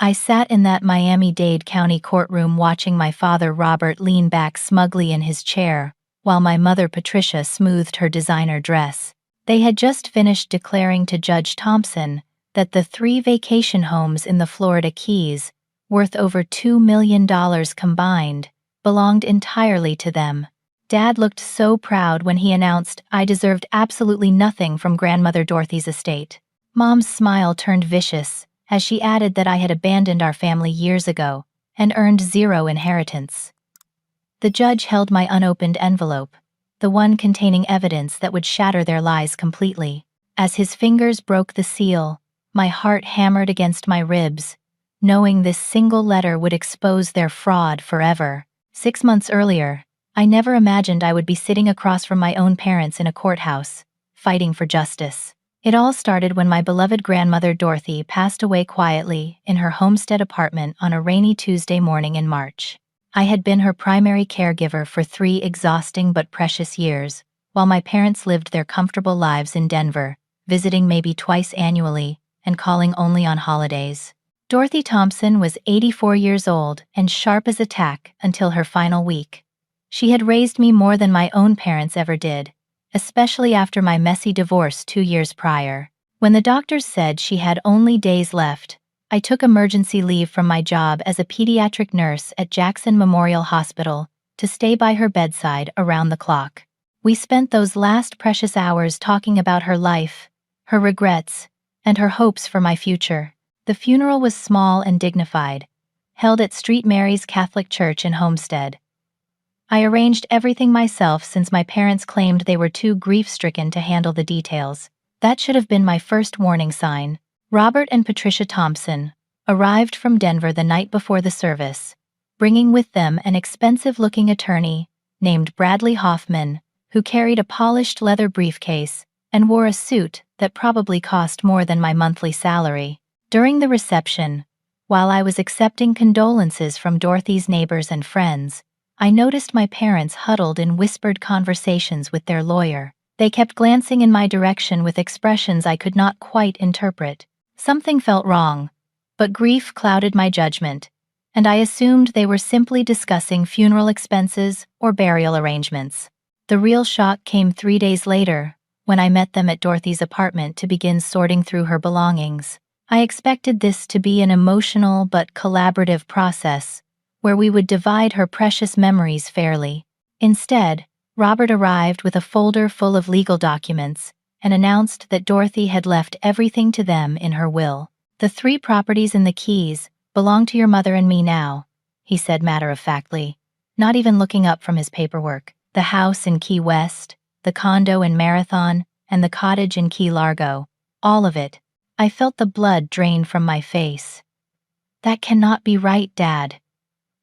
I sat in that Miami-Dade County courtroom watching my father Robert lean back smugly in his chair, while my mother Patricia smoothed her designer dress. They had just finished declaring to Judge Thompson that the 3 vacation homes in the Florida Keys, worth over $2 million combined, belonged entirely to them. Dad looked so proud when he announced I deserved absolutely nothing from Grandmother Dorothy's estate. Mom's smile turned vicious as she added that I had abandoned our family years ago and earned 0 inheritance. The judge held my unopened envelope, the one containing evidence that would shatter their lies completely. As his fingers broke the seal, my heart hammered against my ribs, knowing this single letter would expose their fraud forever. 6 months earlier, I never imagined I would be sitting across from my own parents in a courthouse, fighting for justice. It all started when my beloved grandmother Dorothy passed away quietly in her homestead apartment on a rainy Tuesday morning in March. I had been her primary caregiver for 3 exhausting but precious years, while my parents lived their comfortable lives in Denver, visiting maybe twice annually and calling only on holidays. Dorothy Thompson was 84 years old and sharp as a tack until her final week. She had raised me more than my own parents ever did, especially after my messy divorce 2 years prior. When the doctors said she had only days left, I took emergency leave from my job as a pediatric nurse at Jackson Memorial Hospital to stay by her bedside around the clock. We spent those last precious hours talking about her life, her regrets, and her hopes for my future. The funeral was small and dignified, held at St. Mary's Catholic Church in Homestead. I arranged everything myself since my parents claimed they were too grief-stricken to handle the details. That should have been my first warning sign. Robert and Patricia Thompson arrived from Denver the night before the service, bringing with them an expensive-looking attorney named Bradley Hoffman, who carried a polished leather briefcase and wore a suit that probably cost more than my monthly salary. During the reception, while I was accepting condolences from Dorothy's neighbors and friends, I noticed my parents huddled in whispered conversations with their lawyer. They kept glancing in my direction with expressions I could not quite interpret. Something felt wrong, but grief clouded my judgment, and I assumed they were simply discussing funeral expenses or burial arrangements. The real shock came 3 days later, when I met them at Dorothy's apartment to begin sorting through her belongings. I expected this to be an emotional but collaborative process, where we would divide her precious memories fairly. Instead, Robert arrived with a folder full of legal documents and announced that Dorothy had left everything to them in her will. "The 3 properties in the Keys belong to your mother and me now," he said matter-of-factly, not even looking up from his paperwork. "The house in Key West, the condo in Marathon, and the cottage in Key Largo. All of it." I felt the blood drain from my face. "That cannot be right, Dad.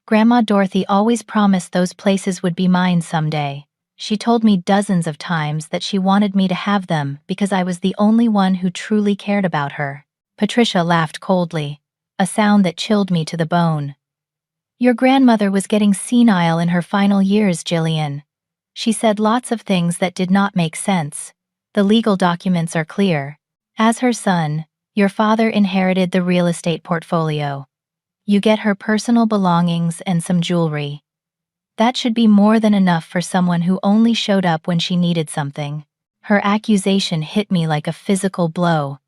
Grandma Dorothy always promised those places would be mine someday. She told me dozens of times that she wanted me to have them because I was the only one who truly cared about her." Patricia laughed coldly, a sound that chilled me to the bone. "Your grandmother was getting senile in her final years, Jillian. She said lots of things that did not make sense. The legal documents are clear. As her son, your father inherited the real estate portfolio. You get her personal belongings and some jewelry. That should be more than enough for someone who only showed up when she needed something." Her accusation hit me like a physical blow.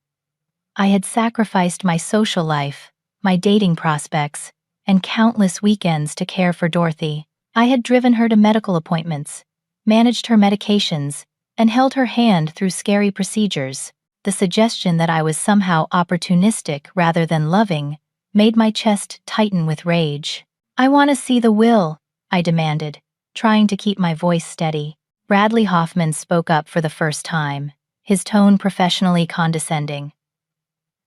I had sacrificed my social life, my dating prospects, and countless weekends to care for Dorothy. I had driven her to medical appointments, managed her medications, and held her hand through scary procedures. The suggestion that I was somehow opportunistic rather than loving made my chest tighten with rage. "I want to see the will," I demanded, trying to keep my voice steady. Bradley Hoffman spoke up for the first time, his tone professionally condescending.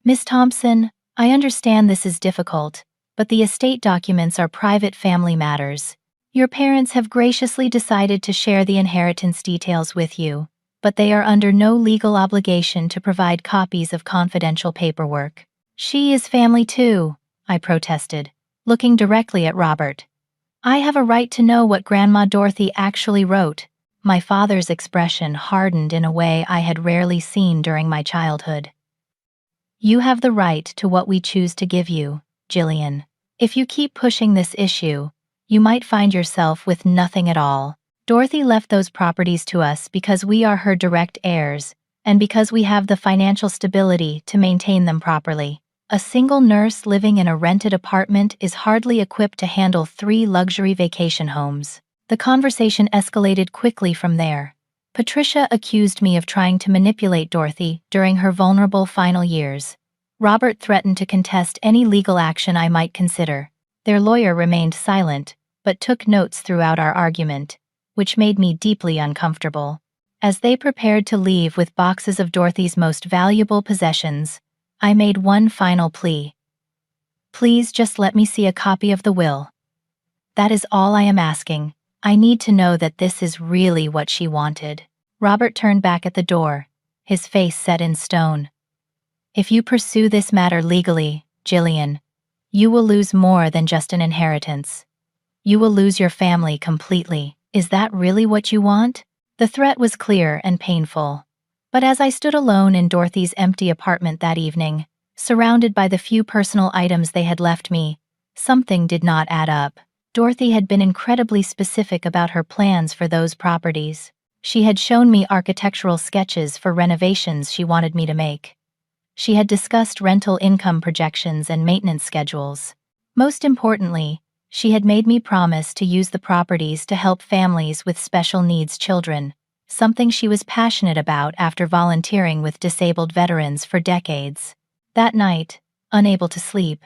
"Miss Thompson, I understand this is difficult, but the estate documents are private family matters. Your parents have graciously decided to share the inheritance details with you, but they are under no legal obligation to provide copies of confidential paperwork." "She is family too," I protested, looking directly at Robert. "I have a right to know what Grandma Dorothy actually wrote." My father's expression hardened in a way I had rarely seen during my childhood. "You have the right to what we choose to give you, Jillian. If you keep pushing this issue, you might find yourself with nothing at all. Dorothy left those properties to us because we are her direct heirs, and because we have the financial stability to maintain them properly. A single nurse living in a rented apartment is hardly equipped to handle 3 luxury vacation homes. The conversation escalated quickly from there. Patricia accused me of trying to manipulate Dorothy during her vulnerable final years. Robert threatened to contest any legal action I might consider. Their lawyer remained silent, but took notes throughout our argument, which made me deeply uncomfortable. As they prepared to leave with boxes of Dorothy's most valuable possessions, I made one final plea. Please just let me see a copy of the will. That is all I am asking. I need to know that this is really what she wanted. Robert turned back at the door, his face set in stone. If you pursue this matter legally, Jillian, you will lose more than just an inheritance. You will lose your family completely. Is that really what you want? The threat was clear and painful. But as I stood alone in Dorothy's empty apartment that evening, surrounded by the few personal items they had left me, something did not add up. Dorothy had been incredibly specific about her plans for those properties. She had shown me architectural sketches for renovations she wanted me to make. She had discussed rental income projections and maintenance schedules. Most importantly, she had made me promise to use the properties to help families with special needs children, something she was passionate about after volunteering with disabled veterans for decades. That night, unable to sleep,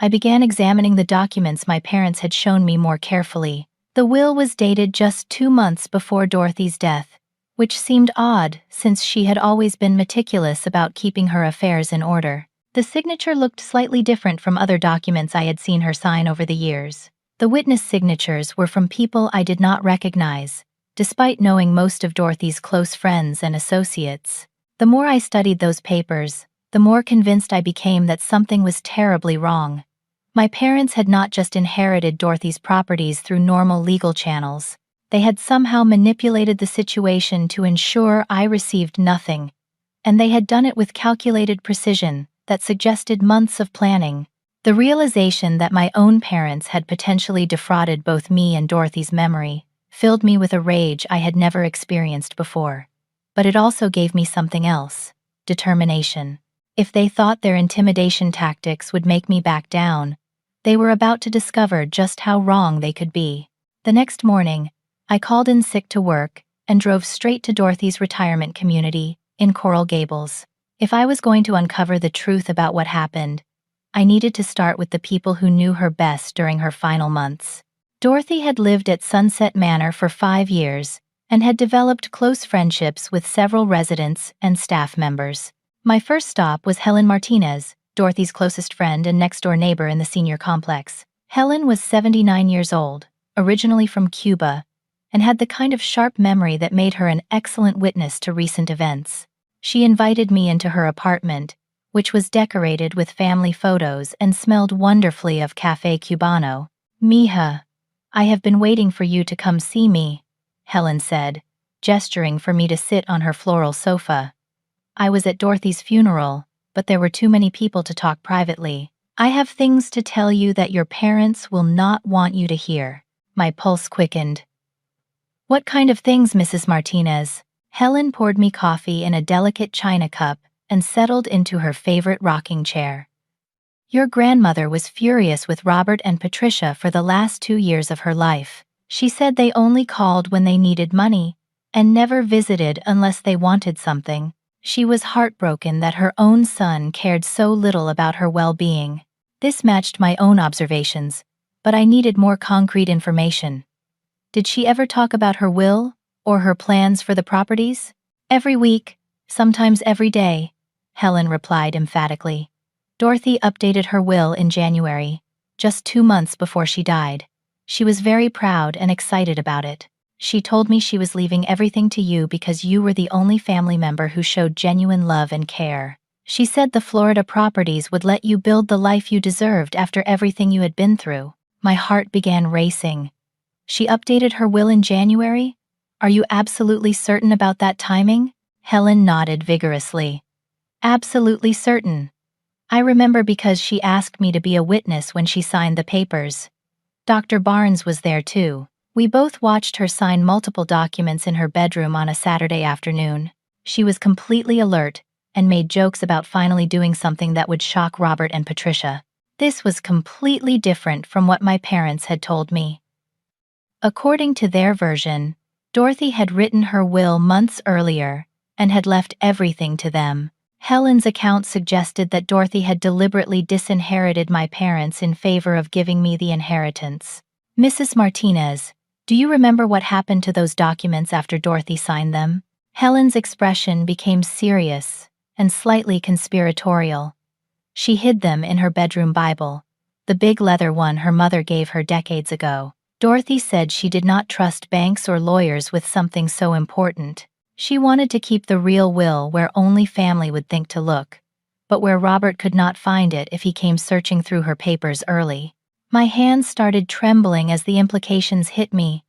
I began examining the documents my parents had shown me more carefully. The will was dated just 2 months before Dorothy's death, which seemed odd since she had always been meticulous about keeping her affairs in order. The signature looked slightly different from other documents I had seen her sign over the years. The witness signatures were from people I did not recognize, despite knowing most of Dorothy's close friends and associates. The more I studied those papers, the more convinced I became that something was terribly wrong. My parents had not just inherited Dorothy's properties through normal legal channels. They had somehow manipulated the situation to ensure I received nothing, and they had done it with calculated precision that suggested months of planning. The realization that my own parents had potentially defrauded both me and Dorothy's memory filled me with a rage I had never experienced before. But it also gave me something else: determination. If they thought their intimidation tactics would make me back down, they were about to discover just how wrong they could be. The next morning, I called in sick to work and drove straight to Dorothy's retirement community in Coral Gables. If I was going to uncover the truth about what happened, I needed to start with the people who knew her best during her final months. Dorothy had lived at Sunset Manor for 5 years and had developed close friendships with several residents and staff members. My first stop was Helen Martinez, Dorothy's closest friend and next-door neighbor in the senior complex. Helen was 79 years old, originally from Cuba, and had the kind of sharp memory that made her an excellent witness to recent events. She invited me into her apartment, which was decorated with family photos and smelled wonderfully of Café Cubano. "Mija, I have been waiting for you to come see me," Helen said, gesturing for me to sit on her floral sofa. "I was at Dorothy's funeral, but there were too many people to talk privately. I have things to tell you that your parents will not want you to hear." My pulse quickened. "What kind of things, Mrs. Martinez?" Helen poured me coffee in a delicate china cup and settled into her favorite rocking chair. "Your grandmother was furious with Robert and Patricia for the last 2 years of her life. She said they only called when they needed money and never visited unless they wanted something. She was heartbroken that her own son cared so little about her well-being. This matched my own observations, but I needed more concrete information. Did she ever talk about her will or her plans for the properties?" "Every week, sometimes every day," Helen replied emphatically. "Dorothy updated her will in January, just 2 months before she died. She was very proud and excited about it. She told me she was leaving everything to you because you were the only family member who showed genuine love and care. She said the Florida properties would let you build the life you deserved after everything you had been through." My heart began racing. "She updated her will in January? Are you absolutely certain about that timing?" Helen nodded vigorously. "Absolutely certain. I remember because she asked me to be a witness when she signed the papers. Dr. Barnes was there too. We both watched her sign multiple documents in her bedroom on a Saturday afternoon. She was completely alert and made jokes about finally doing something that would shock Robert and Patricia. This was completely different from what my parents had told me. According to their version, Dorothy had written her will months earlier and had left everything to them. Helen's account suggested that Dorothy had deliberately disinherited my parents in favor of giving me the inheritance. Mrs. Martinez, do you remember what happened to those documents after Dorothy signed them? Helen's expression became serious and slightly conspiratorial. She hid them in her bedroom Bible, the big leather one her mother gave her decades ago. Dorothy said she did not trust banks or lawyers with something so important. She wanted to keep the real will where only family would think to look, but where Robert could not find it if he came searching through her papers early. My hands started trembling as the implications hit me.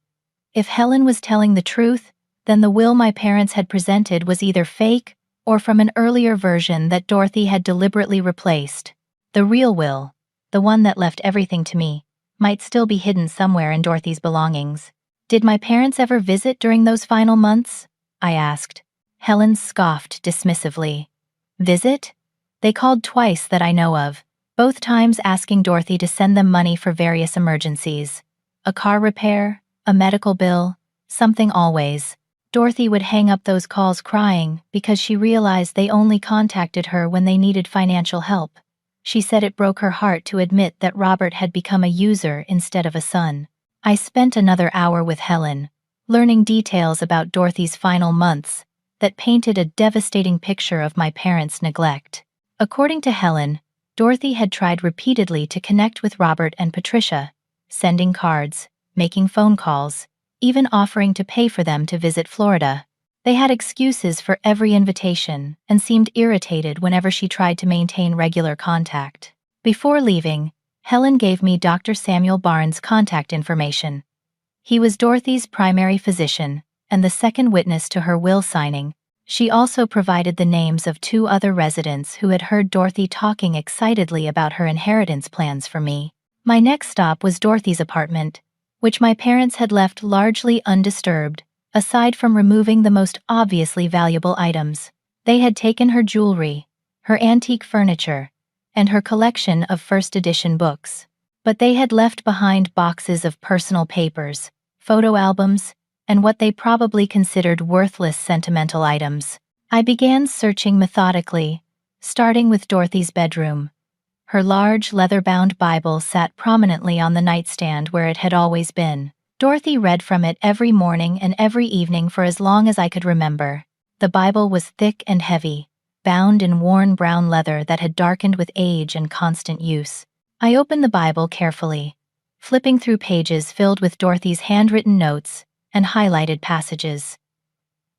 If Helen was telling the truth, then the will my parents had presented was either fake or from an earlier version that Dorothy had deliberately replaced. The real will, the one that left everything to me, might still be hidden somewhere in Dorothy's belongings. Did my parents ever visit during those final months? I asked. Helen scoffed dismissively. Visit? They called twice that I know of, both times asking Dorothy to send them money for various emergencies. A car repair, a medical bill, something always. Dorothy would hang up those calls crying because she realized they only contacted her when they needed financial help. She said it broke her heart to admit that Robert had become a user instead of a son. I spent another hour with Helen, learning details about Dorothy's final months that painted a devastating picture of my parents' neglect. According to Helen, Dorothy had tried repeatedly to connect with Robert and Patricia, sending cards, making phone calls, even offering to pay for them to visit Florida. They had excuses for every invitation and seemed irritated whenever she tried to maintain regular contact. Before leaving, Helen gave me Dr. Samuel Barnes' contact information. He was Dorothy's primary physician and the second witness to her will signing. She also provided the names of 2 other residents who had heard Dorothy talking excitedly about her inheritance plans for me. My next stop was Dorothy's apartment, which my parents had left largely undisturbed, aside from removing the most obviously valuable items. They had taken her jewelry, her antique furniture, and her collection of first-edition books. But they had left behind boxes of personal papers, photo albums, and what they probably considered worthless sentimental items. I began searching methodically, starting with Dorothy's bedroom. Her large, leather-bound Bible sat prominently on the nightstand where it had always been. Dorothy read from it every morning and every evening for as long as I could remember. The Bible was thick and heavy, bound in worn brown leather that had darkened with age and constant use. I opened the Bible carefully, flipping through pages filled with Dorothy's handwritten notes and highlighted passages.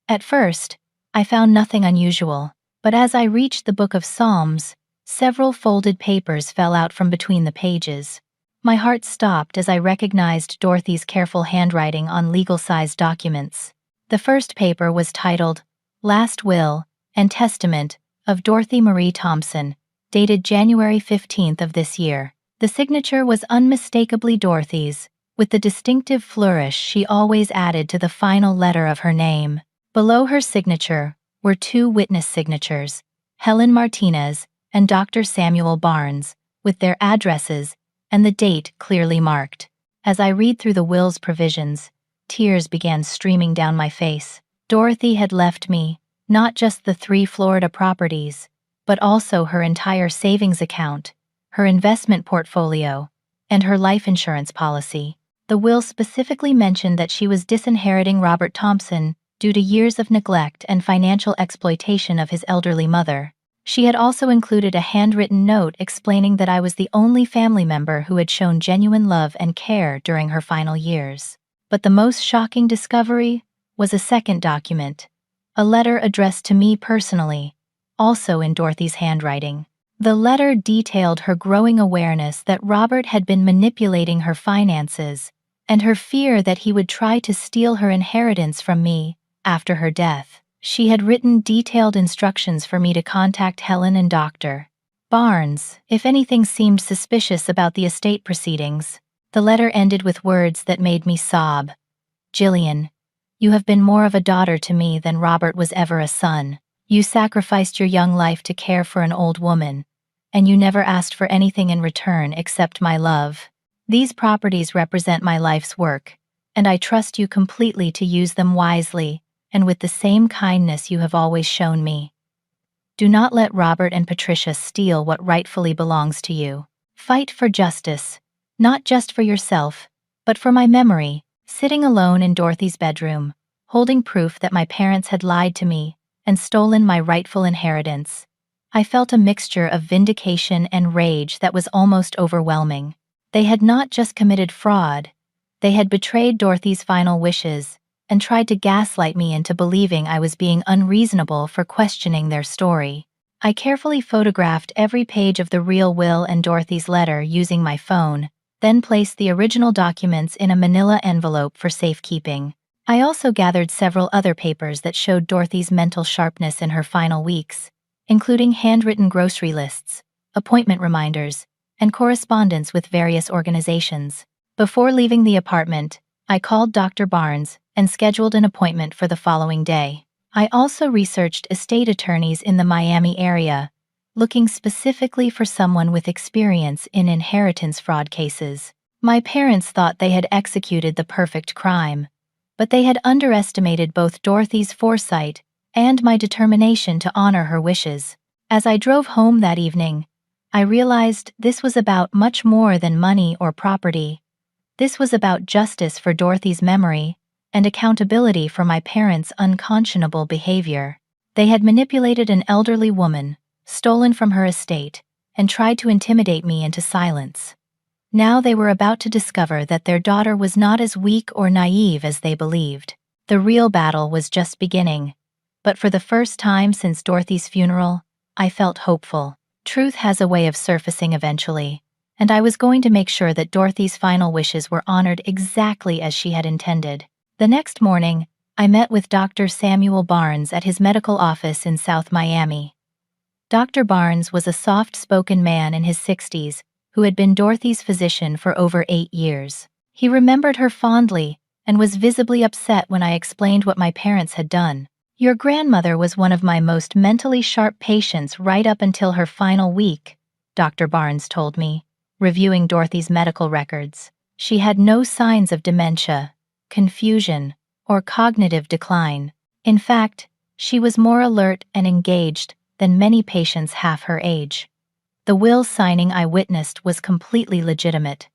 At first, I found nothing unusual, but as I reached the book of Psalms, several folded papers fell out from between the pages. My heart stopped as I recognized Dorothy's careful handwriting on legal-sized documents. The first paper was titled, Last Will and Testament of Dorothy Marie Thompson, dated January 15th of this year. The signature was unmistakably Dorothy's, with the distinctive flourish she always added to the final letter of her name. Below her signature were 2 witness signatures, Helen Martinez and Dr. Samuel Barnes, with their addresses and the date clearly marked. As I read through the will's provisions, tears began streaming down my face. Dorothy had left me not just the 3 Florida properties, but also her entire savings account, her investment portfolio, and her life insurance policy. The will specifically mentioned that she was disinheriting Robert Thompson due to years of neglect and financial exploitation of his elderly mother. She had also included a handwritten note explaining that I was the only family member who had shown genuine love and care during her final years. But the most shocking discovery was a second document, a letter addressed to me personally, also in Dorothy's handwriting. The letter detailed her growing awareness that Robert had been manipulating her finances and her fear that he would try to steal her inheritance from me after her death. She had written detailed instructions for me to contact Helen and Dr. Barnes, if anything seemed suspicious about the estate proceedings. The letter ended with words that made me sob. Jillian, you have been more of a daughter to me than Robert was ever a son. You sacrificed your young life to care for an old woman, and you never asked for anything in return except my love. These properties represent my life's work, and I trust you completely to use them wisely and with the same kindness you have always shown me. Do not let Robert and Patricia steal what rightfully belongs to you. Fight for justice, not just for yourself, but for my memory. Sitting alone in Dorothy's bedroom, holding proof that my parents had lied to me and stolen my rightful inheritance, I felt a mixture of vindication and rage that was almost overwhelming. They had not just committed fraud, they had betrayed Dorothy's final wishes and tried to gaslight me into believing I was being unreasonable for questioning their story. I carefully photographed every page of the real will and Dorothy's letter using my phone, then placed the original documents in a manila envelope for safekeeping. I also gathered several other papers that showed Dorothy's mental sharpness in her final weeks, including handwritten grocery lists, appointment reminders, and correspondence with various organizations. Before leaving the apartment, I called Dr. Barnes and scheduled an appointment for the following day. I also researched estate attorneys in the Miami area, looking specifically for someone with experience in inheritance fraud cases. My parents thought they had executed the perfect crime, but they had underestimated both Dorothy's foresight and my determination to honor her wishes. As I drove home that evening, I realized this was about much more than money or property. This was about justice for Dorothy's memory and accountability for my parents' unconscionable behavior. They had manipulated an elderly woman, stolen from her estate, and tried to intimidate me into silence. Now they were about to discover that their daughter was not as weak or naive as they believed. The real battle was just beginning, but for the first time since Dorothy's funeral, I felt hopeful. Truth has a way of surfacing eventually, and I was going to make sure that Dorothy's final wishes were honored exactly as she had intended. The next morning, I met with Dr. Samuel Barnes at his medical office in South Miami. Dr. Barnes was a soft-spoken man in his 60s who had been Dorothy's physician for over 8 years. He remembered her fondly and was visibly upset when I explained what my parents had done. Your grandmother was one of my most mentally sharp patients right up until her final week, Dr. Barnes told me, reviewing Dorothy's medical records. She had no signs of dementia, confusion, or cognitive decline. In fact, she was more alert and engaged than many patients half her age. The will signing I witnessed was completely legitimate.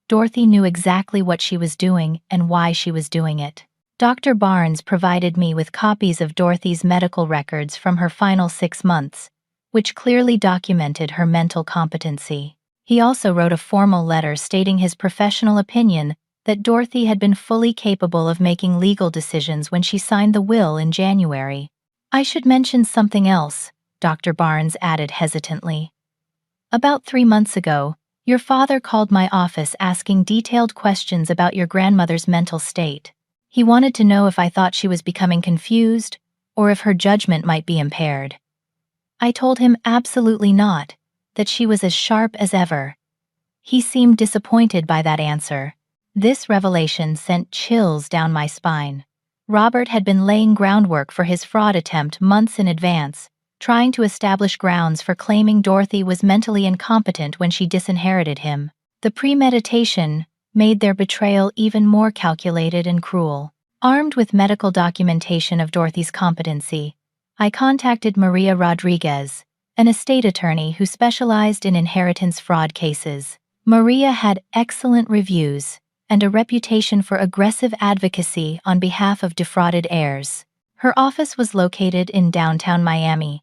Dorothy knew exactly what she was doing and why she was doing it. Dr. Barnes provided me with copies of Dorothy's medical records from her final 6 months, which clearly documented her mental competency. He also wrote a formal letter stating his professional opinion that Dorothy had been fully capable of making legal decisions when she signed the will in January. I should mention something else, Dr. Barnes added hesitantly. About 3 months ago, your father called my office asking detailed questions about your grandmother's mental state. He wanted to know if I thought she was becoming confused or if her judgment might be impaired. I told him absolutely not, that she was as sharp as ever. He seemed disappointed by that answer. This revelation sent chills down my spine. Robert had been laying groundwork for his fraud attempt months in advance, trying to establish grounds for claiming Dorothy was mentally incompetent when she disinherited him. The premeditation made their betrayal even more calculated and cruel. Armed with medical documentation of Dorothy's competency, I contacted Maria Rodriguez, an estate attorney who specialized in inheritance fraud cases. Maria had excellent reviews and a reputation for aggressive advocacy on behalf of defrauded heirs. Her office was located in downtown Miami,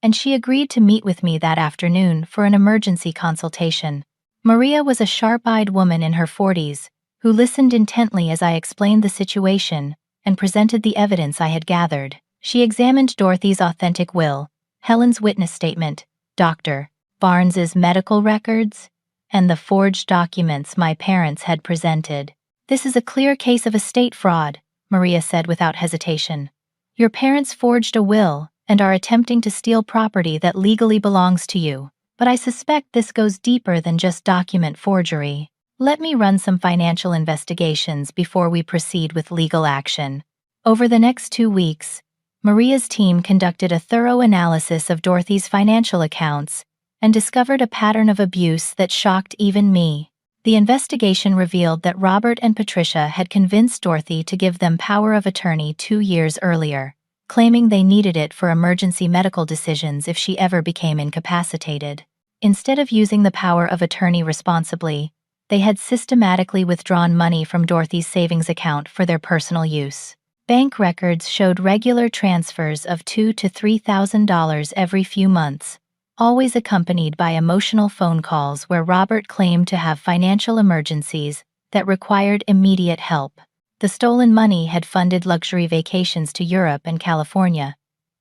and she agreed to meet with me that afternoon for an emergency consultation. Maria was a sharp-eyed woman in her 40s who listened intently as I explained the situation and presented the evidence I had gathered. She examined Dorothy's authentic will, Helen's witness statement, Dr. Barnes's medical records, and the forged documents my parents had presented. This is a clear case of estate fraud, Maria said without hesitation. Your parents forged a will and are attempting to steal property that legally belongs to you. but I suspect this goes deeper than just document forgery. Let me run some financial investigations before we proceed with legal action. Over the next 2 weeks, Maria's team conducted a thorough analysis of Dorothy's financial accounts and discovered a pattern of abuse that shocked even me. The investigation revealed that Robert and Patricia had convinced Dorothy to give them power of attorney 2 years earlier, claiming they needed it for emergency medical decisions if she ever became incapacitated. Instead of using the power of attorney responsibly, they had systematically withdrawn money from Dorothy's savings account for their personal use. Bank records showed regular transfers of $2,000 to $3,000 every few months, always accompanied by emotional phone calls where Robert claimed to have financial emergencies that required immediate help. The stolen money had funded luxury vacations to Europe and California,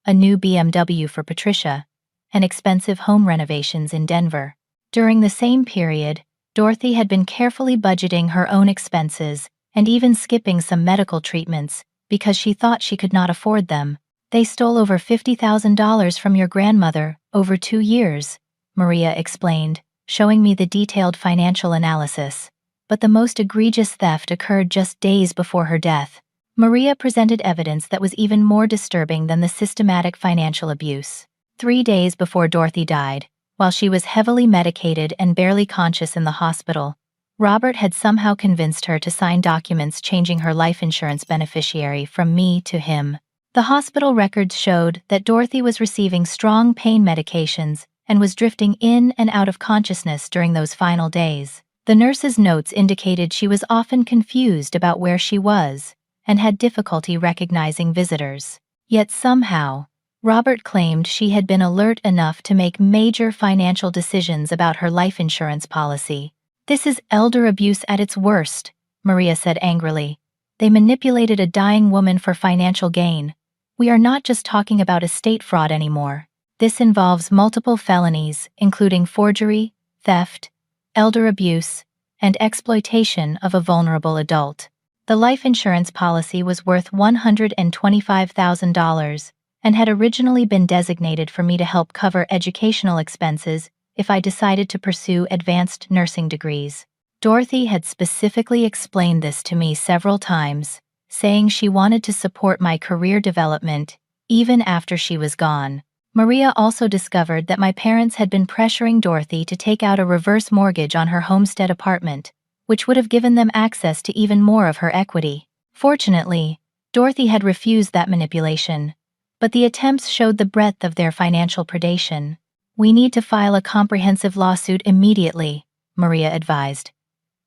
a new BMW for Patricia, and expensive home renovations in Denver. During the same period, Dorothy had been carefully budgeting her own expenses and even skipping some medical treatments because she thought she could not afford them. They stole over $50,000 from your grandmother over 2 years, Maria explained, showing me the detailed financial analysis. But the most egregious theft occurred just days before her death. Maria presented evidence that was even more disturbing than the systematic financial abuse. 3 days before Dorothy died, while she was heavily medicated and barely conscious in the hospital, Robert had somehow convinced her to sign documents changing her life insurance beneficiary from me to him. The hospital records showed that Dorothy was receiving strong pain medications and was drifting in and out of consciousness during those final days. The nurse's notes indicated she was often confused about where she was and had difficulty recognizing visitors. Yet somehow, Robert claimed she had been alert enough to make major financial decisions about her life insurance policy. This is elder abuse at its worst, Maria said angrily. They manipulated a dying woman for financial gain. We are not just talking about estate fraud anymore. This involves multiple felonies, including forgery, theft, elder abuse, and exploitation of a vulnerable adult. The life insurance policy was worth $125,000 and had originally been designated for me to help cover educational expenses if I decided to pursue advanced nursing degrees. Dorothy had specifically explained this to me several times, saying she wanted to support my career development even after she was gone. Maria also discovered that my parents had been pressuring Dorothy to take out a reverse mortgage on her homestead apartment, which would have given them access to even more of her equity. Fortunately, Dorothy had refused that manipulation, but the attempts showed the breadth of their financial predation. We need to file a comprehensive lawsuit immediately, Maria advised.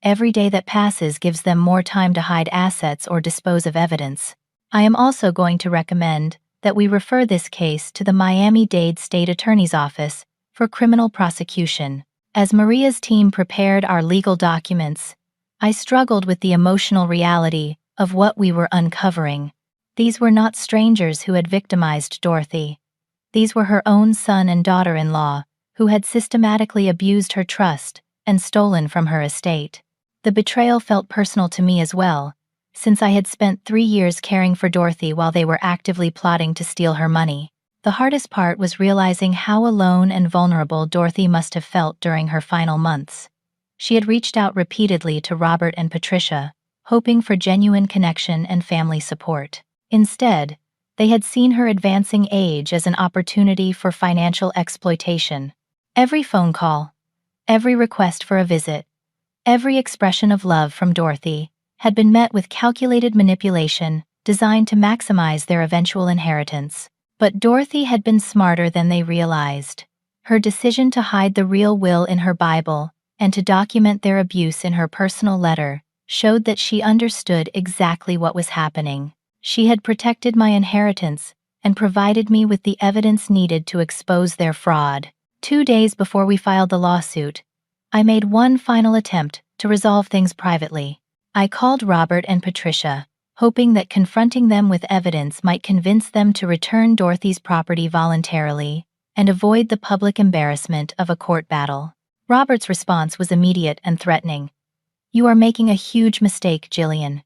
Every day that passes gives them more time to hide assets or dispose of evidence. I am also going to recommend that we refer this case to the Miami-Dade State Attorney's Office for criminal prosecution. As Maria's team prepared our legal documents, I struggled with the emotional reality of what we were uncovering. These were not strangers who had victimized Dorothy. These were her own son and daughter-in-law, who had systematically abused her trust and stolen from her estate. The betrayal felt personal to me as well, since I had spent 3 years caring for Dorothy while they were actively plotting to steal her money. The hardest part was realizing how alone and vulnerable Dorothy must have felt during her final months. She had reached out repeatedly to Robert and Patricia, hoping for genuine connection and family support. Instead, they had seen her advancing age as an opportunity for financial exploitation. Every phone call, every request for a visit, every expression of love from Dorothy had been met with calculated manipulation designed to maximize their eventual inheritance. But Dorothy had been smarter than they realized. Her decision to hide the real will in her Bible and to document their abuse in her personal letter showed that she understood exactly what was happening. She had protected my inheritance and provided me with the evidence needed to expose their fraud. 2 days before we filed the lawsuit, I made one final attempt to resolve things privately. I called Robert and Patricia, hoping that confronting them with evidence might convince them to return Dorothy's property voluntarily and avoid the public embarrassment of a court battle. Robert's response was immediate and threatening. "You are making a huge mistake, Jillian.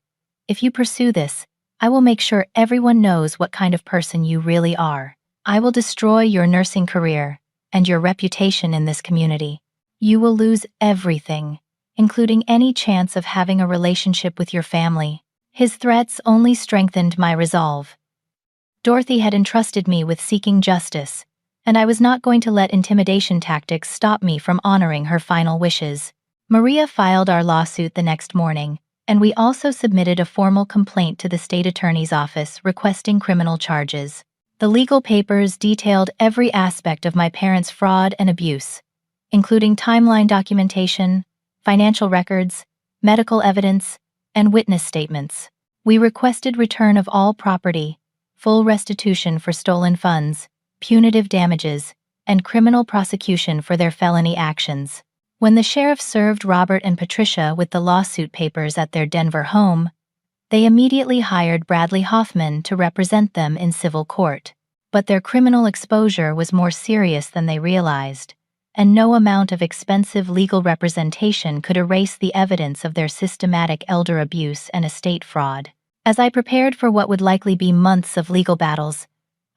If you pursue this, I will make sure everyone knows what kind of person you really are. I will destroy your nursing career, and your reputation in this community. You will lose everything, including any chance of having a relationship with your family." His threats only strengthened my resolve. Dorothy had entrusted me with seeking justice, and I was not going to let intimidation tactics stop me from honoring her final wishes. Maria filed our lawsuit the next morning, and we also submitted a formal complaint to the state attorney's office requesting criminal charges. The legal papers detailed every aspect of my parents' fraud and abuse, including timeline documentation, financial records, medical evidence, and witness statements. We requested return of all property, full restitution for stolen funds, punitive damages, and criminal prosecution for their felony actions. When the sheriff served Robert and Patricia with the lawsuit papers at their Denver home, they immediately hired Bradley Hoffman to represent them in civil court. But their criminal exposure was more serious than they realized, and no amount of expensive legal representation could erase the evidence of their systematic elder abuse and estate fraud. As I prepared for what would likely be months of legal battles,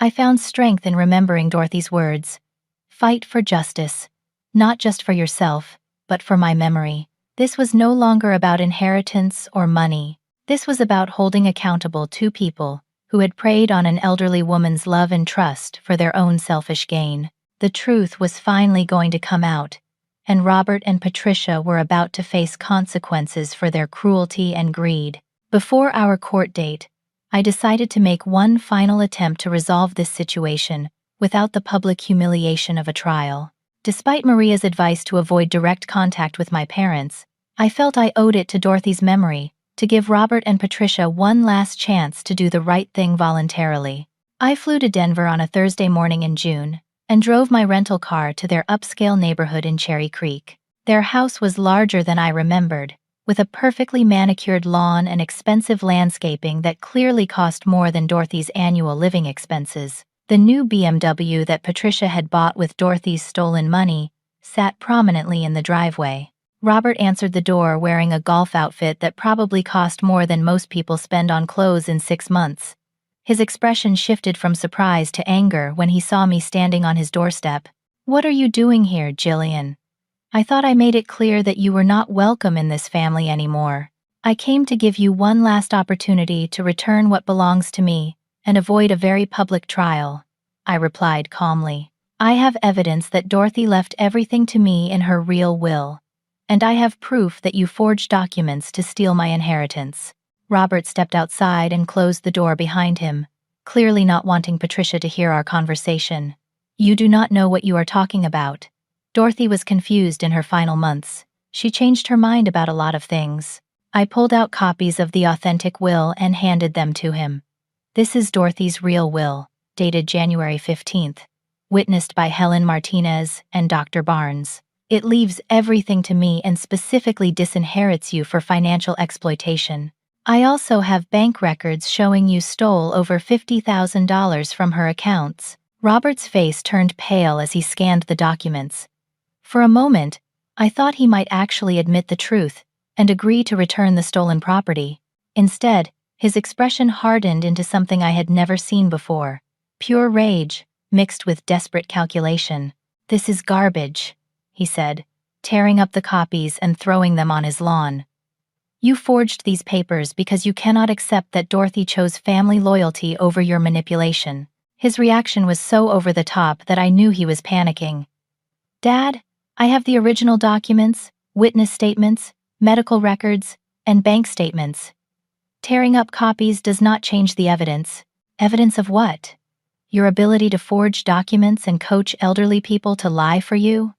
I found strength in remembering Dorothy's words. "Fight for justice, not just for yourself, but for my memory." This was no longer about inheritance or money. This was about holding accountable two people who had preyed on an elderly woman's love and trust for their own selfish gain. The truth was finally going to come out, and Robert and Patricia were about to face consequences for their cruelty and greed. Before our court date, I decided to make one final attempt to resolve this situation without the public humiliation of a trial. Despite Maria's advice to avoid direct contact with my parents, I felt I owed it to Dorothy's memory to give Robert and Patricia one last chance to do the right thing voluntarily. I flew to Denver on a Thursday morning in June and drove my rental car to their upscale neighborhood in Cherry Creek. Their house was larger than I remembered, with a perfectly manicured lawn and expensive landscaping that clearly cost more than Dorothy's annual living expenses. The new BMW that Patricia had bought with Dorothy's stolen money sat prominently in the driveway. Robert answered the door wearing a golf outfit that probably cost more than most people spend on clothes in 6 months. His expression shifted from surprise to anger when he saw me standing on his doorstep. "What are you doing here, Jillian? I thought I made it clear that you were not welcome in this family anymore. I came to give you one last opportunity to return what belongs to me and avoid a very public trial," I replied calmly. "I have evidence that Dorothy left everything to me in her real will, and I have proof that you forged documents to steal my inheritance." Robert stepped outside and closed the door behind him, clearly not wanting Patricia to hear our conversation. "You do not know what you are talking about." Dorothy was confused in her final months. She changed her mind about a lot of things. I pulled out copies of the authentic will and handed them to him. "This is Dorothy's real will, dated January 15th, witnessed by Helen Martinez and Dr. Barnes. It leaves everything to me and specifically disinherits you for financial exploitation. I also have bank records showing you stole over $50,000 from her accounts." Robert's face turned pale as he scanned the documents. For a moment, I thought he might actually admit the truth and agree to return the stolen property. Instead, his expression hardened into something I had never seen before. Pure rage, mixed with desperate calculation. "This is garbage," he said, tearing up the copies and throwing them on his lawn. "You forged these papers because you cannot accept that Dorothy chose family loyalty over your manipulation." His reaction was so over the top that I knew he was panicking. "Dad, I have the original documents, witness statements, medical records, and bank statements. Tearing up copies does not change the evidence." "Evidence of what? Your ability to forge documents and coach elderly people to lie for you?"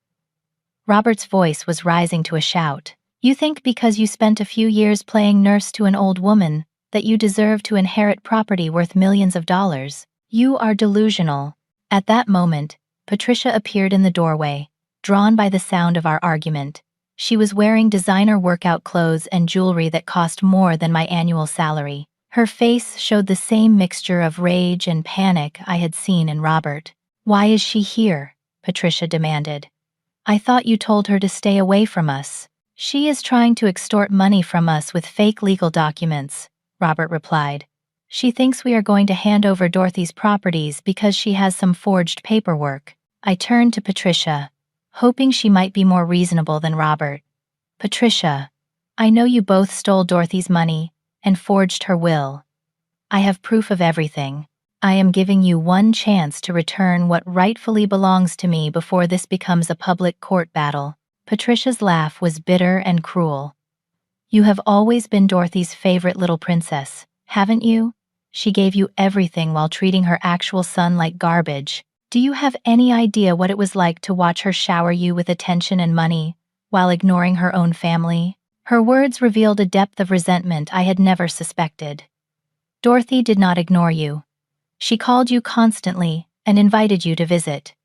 Robert's voice was rising to a shout. "You think because you spent a few years playing nurse to an old woman that you deserve to inherit property worth millions of dollars? You are delusional." At that moment, Patricia appeared in the doorway, drawn by the sound of our argument. She was wearing designer workout clothes and jewelry that cost more than my annual salary. Her face showed the same mixture of rage and panic I had seen in Robert. "Why is she here?" Patricia demanded. "I thought you told her to stay away from us." "She is trying to extort money from us with fake legal documents," Robert replied. "She thinks we are going to hand over Dorothy's properties because she has some forged paperwork." I turned to Patricia, hoping she might be more reasonable than Robert. Patricia, I know you both stole Dorothy's money and forged her will. I have proof of everything. I am giving you one chance to return what rightfully belongs to me before this becomes a public court battle. Patricia's laugh was bitter and cruel. You have always been Dorothy's favorite little princess, haven't you? She gave you everything while treating her actual son like garbage. Do you have any idea what it was like to watch her shower you with attention and money, while ignoring her own family? Her words revealed a depth of resentment I had never suspected. Dorothy did not ignore you. She called you constantly and invited you to visit.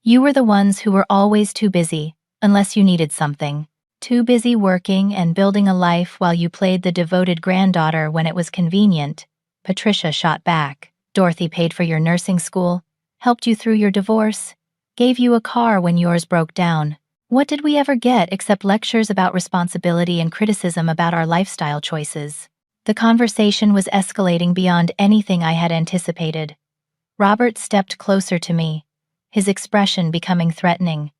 You were the ones who were always too busy, unless you needed something. Too busy working and building a life while you played the devoted granddaughter when it was convenient. Patricia shot back. Dorothy paid for your nursing school, helped you through your divorce, gave you a car when yours broke down. What did we ever get except lectures about responsibility and criticism about our lifestyle choices? The conversation was escalating beyond anything I had anticipated. Robert stepped closer to me, his expression becoming threatening.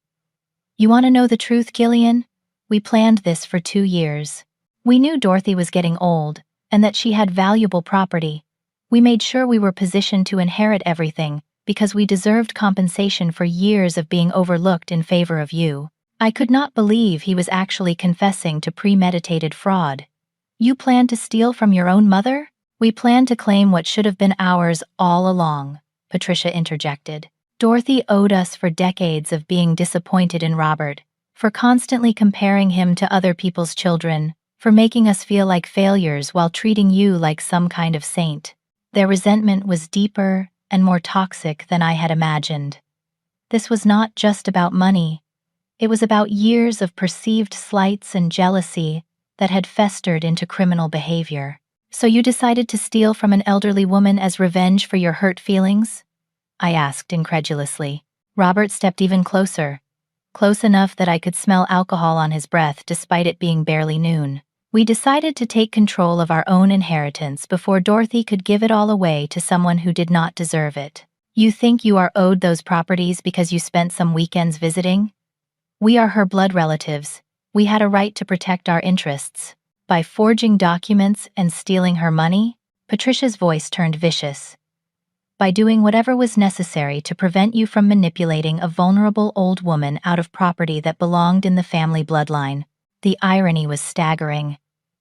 You want to know the truth, Gillian? We planned this for 2 years. We knew Dorothy was getting old, and that she had valuable property. We made sure we were positioned to inherit everything, because we deserved compensation for years of being overlooked in favor of you. I could not believe he was actually confessing to premeditated fraud. You planned to steal from your own mother? We planned to claim what should have been ours all along, Patricia interjected. Dorothy owed us for decades of being disappointed in Robert, for constantly comparing him to other people's children, for making us feel like failures while treating you like some kind of saint. Their resentment was deeper and more toxic than I had imagined. This was not just about money. It was about years of perceived slights and jealousy that had festered into criminal behavior. So you decided to steal from an elderly woman as revenge for your hurt feelings? I asked incredulously. Robert stepped even closer, close enough that I could smell alcohol on his breath despite it being barely noon. We decided to take control of our own inheritance before Dorothy could give it all away to someone who did not deserve it. You think you are owed those properties because you spent some weekends visiting? We are her blood relatives. We had a right to protect our interests. By forging documents and stealing her money, Patricia's voice turned vicious. By doing whatever was necessary to prevent you from manipulating a vulnerable old woman out of property that belonged in the family bloodline. The irony was staggering.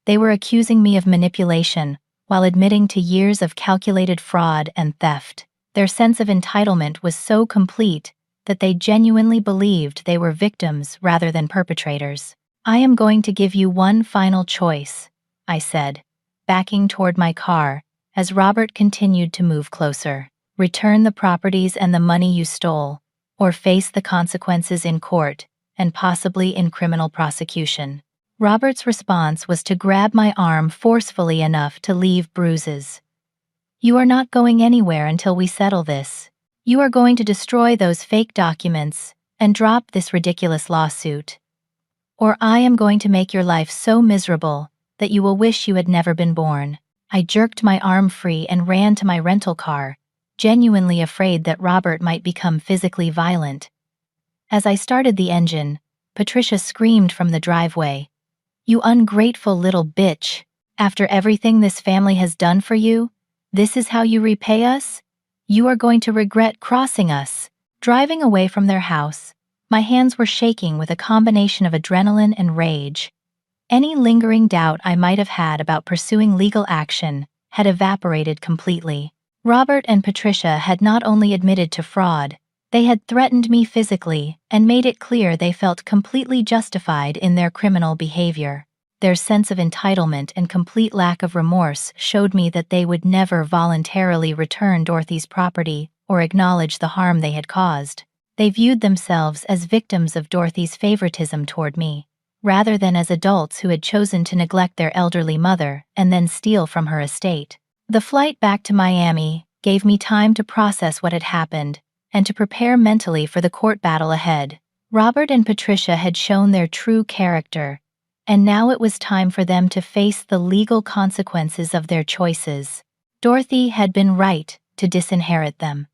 They were accusing me of manipulation, while admitting to years of calculated fraud and theft. Their sense of entitlement was so complete that they genuinely believed they were victims rather than perpetrators. I am going to give you one final choice, I said, backing toward my car as Robert continued to move closer. Return the properties and the money you stole, or face the consequences in court and possibly in criminal prosecution. Robert's response was to grab my arm forcefully enough to leave bruises. You are not going anywhere until we settle this. You are going to destroy those fake documents and drop this ridiculous lawsuit. Or I am going to make your life so miserable that you will wish you had never been born. I jerked my arm free and ran to my rental car, genuinely afraid that Robert might become physically violent. As I started the engine, Patricia screamed from the driveway, "You ungrateful little bitch! After everything this family has done for you, this is how you repay us? You are going to regret crossing us." Driving away from their house, my hands were shaking with a combination of adrenaline and rage. Any lingering doubt I might have had about pursuing legal action had evaporated completely. Robert and Patricia had not only admitted to fraud, they had threatened me physically and made it clear they felt completely justified in their criminal behavior. Their sense of entitlement and complete lack of remorse showed me that they would never voluntarily return Dorothy's property or acknowledge the harm they had caused. They viewed themselves as victims of Dorothy's favoritism toward me, rather than as adults who had chosen to neglect their elderly mother and then steal from her estate. The flight back to Miami gave me time to process what had happened and to prepare mentally for the court battle ahead. Robert and Patricia had shown their true character, and now it was time for them to face the legal consequences of their choices. Dorothy had been right to disinherit them.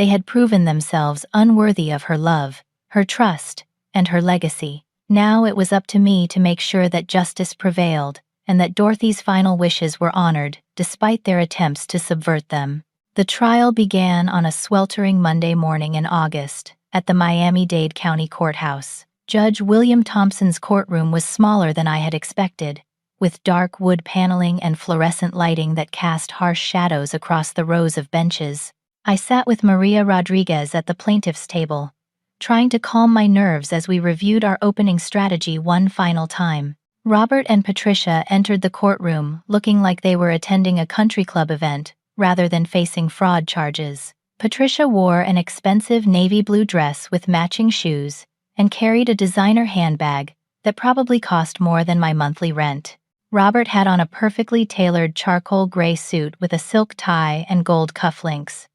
They had proven themselves unworthy of her love, her trust, and her legacy. Now it was up to me to make sure that justice prevailed, and that Dorothy's final wishes were honored, despite their attempts to subvert them. The trial began on a sweltering Monday morning in August, at the Miami-Dade County Courthouse. Judge William Thompson's courtroom was smaller than I had expected, with dark wood paneling and fluorescent lighting that cast harsh shadows across the rows of benches. I sat with Maria Rodriguez at the plaintiff's table, trying to calm my nerves as we reviewed our opening strategy one final time. Robert and Patricia entered the courtroom looking like they were attending a country club event rather than facing fraud charges. Patricia wore an expensive navy blue dress with matching shoes and carried a designer handbag that probably cost more than my monthly rent. Robert had on a perfectly tailored charcoal gray suit with a silk tie and gold cufflinks.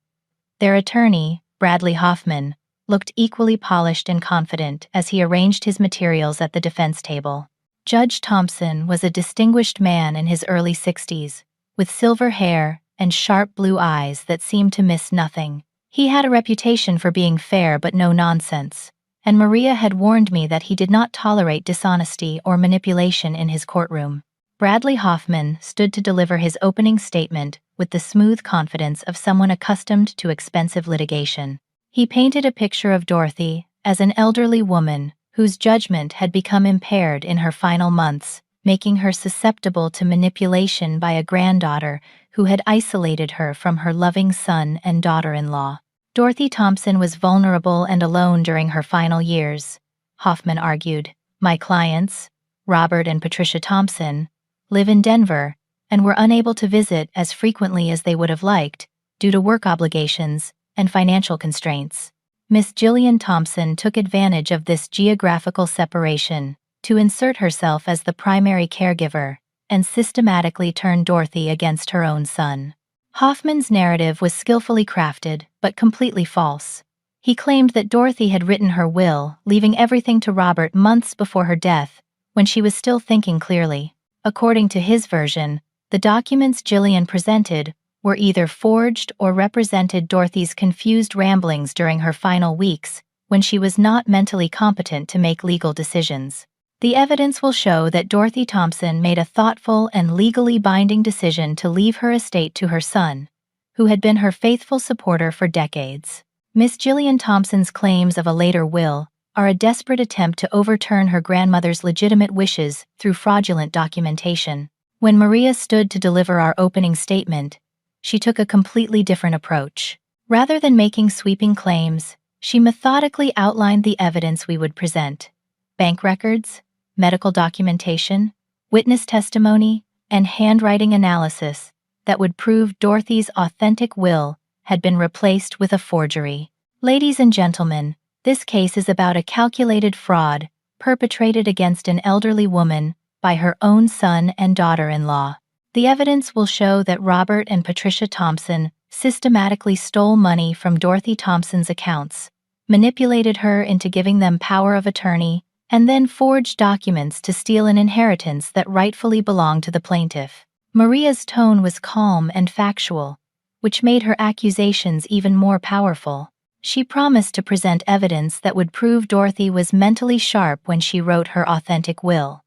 Their attorney, Bradley Hoffman, looked equally polished and confident as he arranged his materials at the defense table. Judge Thompson was a distinguished man in his early 60s, with silver hair and sharp blue eyes that seemed to miss nothing. He had a reputation for being fair but no nonsense, and Maria had warned me that he did not tolerate dishonesty or manipulation in his courtroom. Bradley Hoffman stood to deliver his opening statement with the smooth confidence of someone accustomed to expensive litigation. He painted a picture of Dorothy as an elderly woman whose judgment had become impaired in her final months, making her susceptible to manipulation by a granddaughter who had isolated her from her loving son and daughter-in-law. Dorothy Thompson was vulnerable and alone during her final years, Hoffman argued. My clients, Robert and Patricia Thompson, live in Denver and were unable to visit as frequently as they would have liked due to work obligations and financial constraints. Miss Jillian Thompson took advantage of this geographical separation to insert herself as the primary caregiver and systematically turn Dorothy against her own son. Hoffman's narrative was skillfully crafted but completely false. He claimed that Dorothy had written her will, leaving everything to Robert months before her death, when she was still thinking clearly. According to his version, the documents Jillian presented were either forged or represented Dorothy's confused ramblings during her final weeks, when she was not mentally competent to make legal decisions. The evidence will show that Dorothy Thompson made a thoughtful and legally binding decision to leave her estate to her son, who had been her faithful supporter for decades. Miss Jillian Thompson's claims of a later will are a desperate attempt to overturn her grandmother's legitimate wishes through fraudulent documentation. When Maria stood to deliver our opening statement, she took a completely different approach. Rather than making sweeping claims, she methodically outlined the evidence we would present: bank records, medical documentation, witness testimony, and handwriting analysis that would prove Dorothy's authentic will had been replaced with a forgery. Ladies and gentlemen, this case is about a calculated fraud perpetrated against an elderly woman by her own son and daughter-in-law. The evidence will show that Robert and Patricia Thompson systematically stole money from Dorothy Thompson's accounts, manipulated her into giving them power of attorney, and then forged documents to steal an inheritance that rightfully belonged to the plaintiff. Maria's tone was calm and factual, which made her accusations even more powerful. She promised to present evidence that would prove Dorothy was mentally sharp when she wrote her authentic will,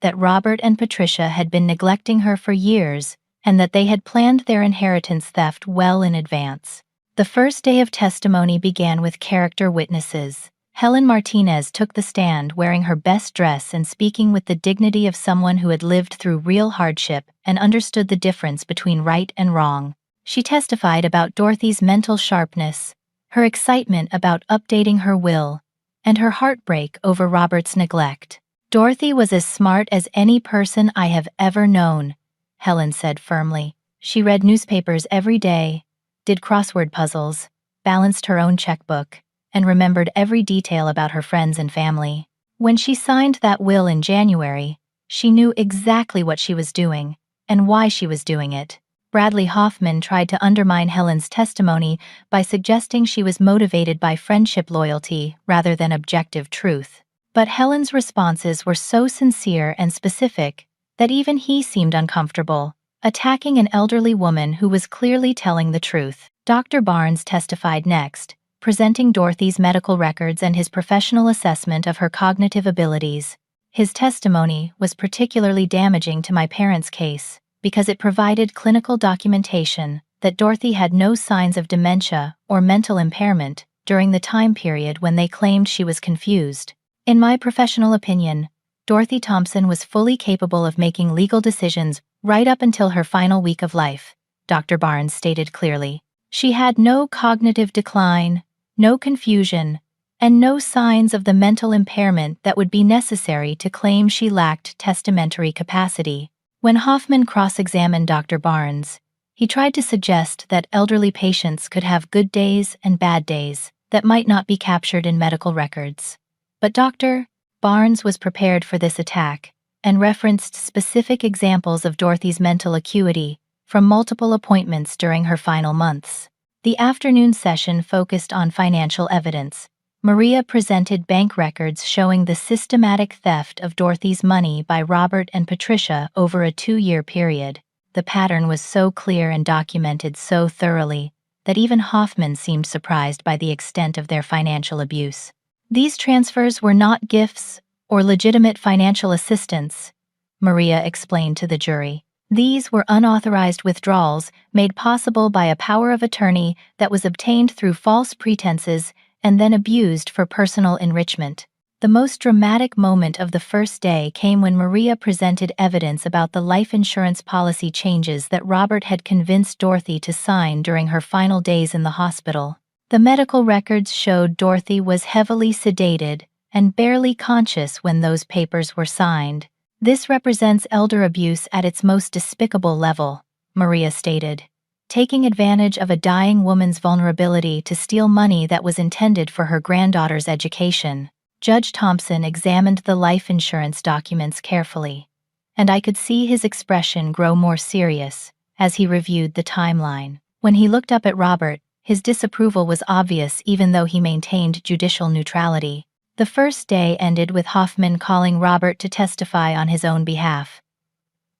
that Robert and Patricia had been neglecting her for years, and that they had planned their inheritance theft well in advance. The first day of testimony began with character witnesses. Helen Martinez took the stand wearing her best dress and speaking with the dignity of someone who had lived through real hardship and understood the difference between right and wrong. She testified about Dorothy's mental sharpness, her excitement about updating her will, and her heartbreak over Robert's neglect. Dorothy was as smart as any person I have ever known, Helen said firmly. She read newspapers every day, did crossword puzzles, balanced her own checkbook, and remembered every detail about her friends and family. When she signed that will in January, she knew exactly what she was doing and why she was doing it. Bradley Hoffman tried to undermine Helen's testimony by suggesting she was motivated by friendship loyalty rather than objective truth. But Helen's responses were so sincere and specific that even he seemed uncomfortable, attacking an elderly woman who was clearly telling the truth. Dr. Barnes testified next, presenting Dorothy's medical records and his professional assessment of her cognitive abilities. His testimony was particularly damaging to my parents' case because it provided clinical documentation that Dorothy had no signs of dementia or mental impairment during the time period when they claimed she was confused. In my professional opinion, Dorothy Thompson was fully capable of making legal decisions right up until her final week of life, Dr. Barnes stated clearly. She had no cognitive decline, no confusion, and no signs of the mental impairment that would be necessary to claim she lacked testamentary capacity. When Hoffman cross-examined Dr. Barnes, he tried to suggest that elderly patients could have good days and bad days that might not be captured in medical records. But Dr. Barnes was prepared for this attack and referenced specific examples of Dorothy's mental acuity from multiple appointments during her final months. The afternoon session focused on financial evidence. Maria presented bank records showing the systematic theft of Dorothy's money by Robert and Patricia over a 2-year period. The pattern was so clear and documented so thoroughly that even Hoffman seemed surprised by the extent of their financial abuse. These transfers were not gifts or legitimate financial assistance, Maria explained to the jury. These were unauthorized withdrawals made possible by a power of attorney that was obtained through false pretenses and then abused for personal enrichment. The most dramatic moment of the first day came when Maria presented evidence about the life insurance policy changes that Robert had convinced Dorothy to sign during her final days in the hospital. The medical records showed Dorothy was heavily sedated and barely conscious when those papers were signed. This represents elder abuse at its most despicable level, Maria stated, taking advantage of a dying woman's vulnerability to steal money that was intended for her granddaughter's education. Judge Thompson examined the life insurance documents carefully, and I could see his expression grow more serious as he reviewed the timeline. When he looked up at Robert, his disapproval was obvious even though he maintained judicial neutrality. The first day ended with Hoffman calling Robert to testify on his own behalf.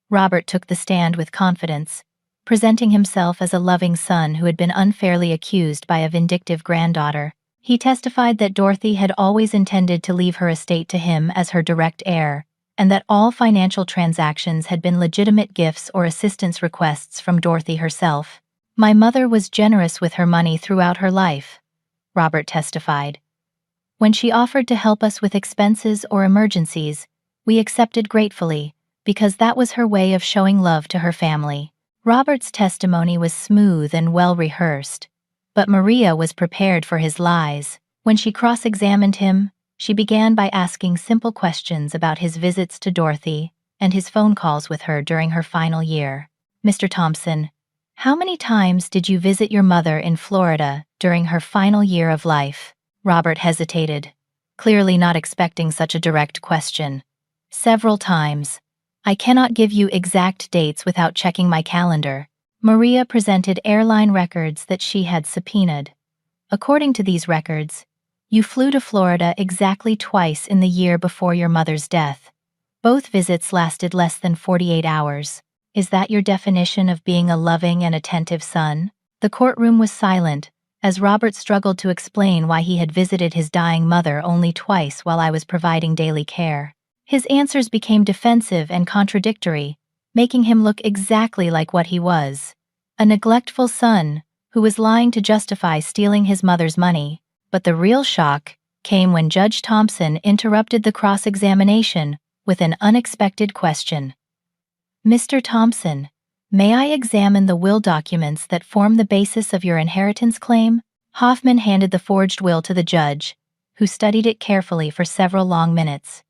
Robert took the stand with confidence, presenting himself as a loving son who had been unfairly accused by a vindictive granddaughter. He testified that Dorothy had always intended to leave her estate to him as her direct heir, and that all financial transactions had been legitimate gifts or assistance requests from Dorothy herself. My mother was generous with her money throughout her life, Robert testified. When she offered to help us with expenses or emergencies, we accepted gratefully, because that was her way of showing love to her family. Robert's testimony was smooth and well-rehearsed, but Maria was prepared for his lies. When she cross-examined him, she began by asking simple questions about his visits to Dorothy and his phone calls with her during her final year. Mr. Thompson, how many times did you visit your mother in Florida during her final year of life? Robert hesitated, clearly not expecting such a direct question. Several times. I cannot give you exact dates without checking my calendar. Maria presented airline records that she had subpoenaed. According to these records, you flew to Florida exactly twice in the year before your mother's death. Both visits lasted less than 48 hours. Is that your definition of being a loving and attentive son? The courtroom was silent, as Robert struggled to explain why he had visited his dying mother only twice while I was providing daily care. His answers became defensive and contradictory, making him look exactly like what he was, a neglectful son who was lying to justify stealing his mother's money. But the real shock came when Judge Thompson interrupted the cross-examination with an unexpected question. Mr. Thompson, may I examine the will documents that form the basis of your inheritance claim? Hoffman handed the forged will to the judge, who studied it carefully for several long minutes.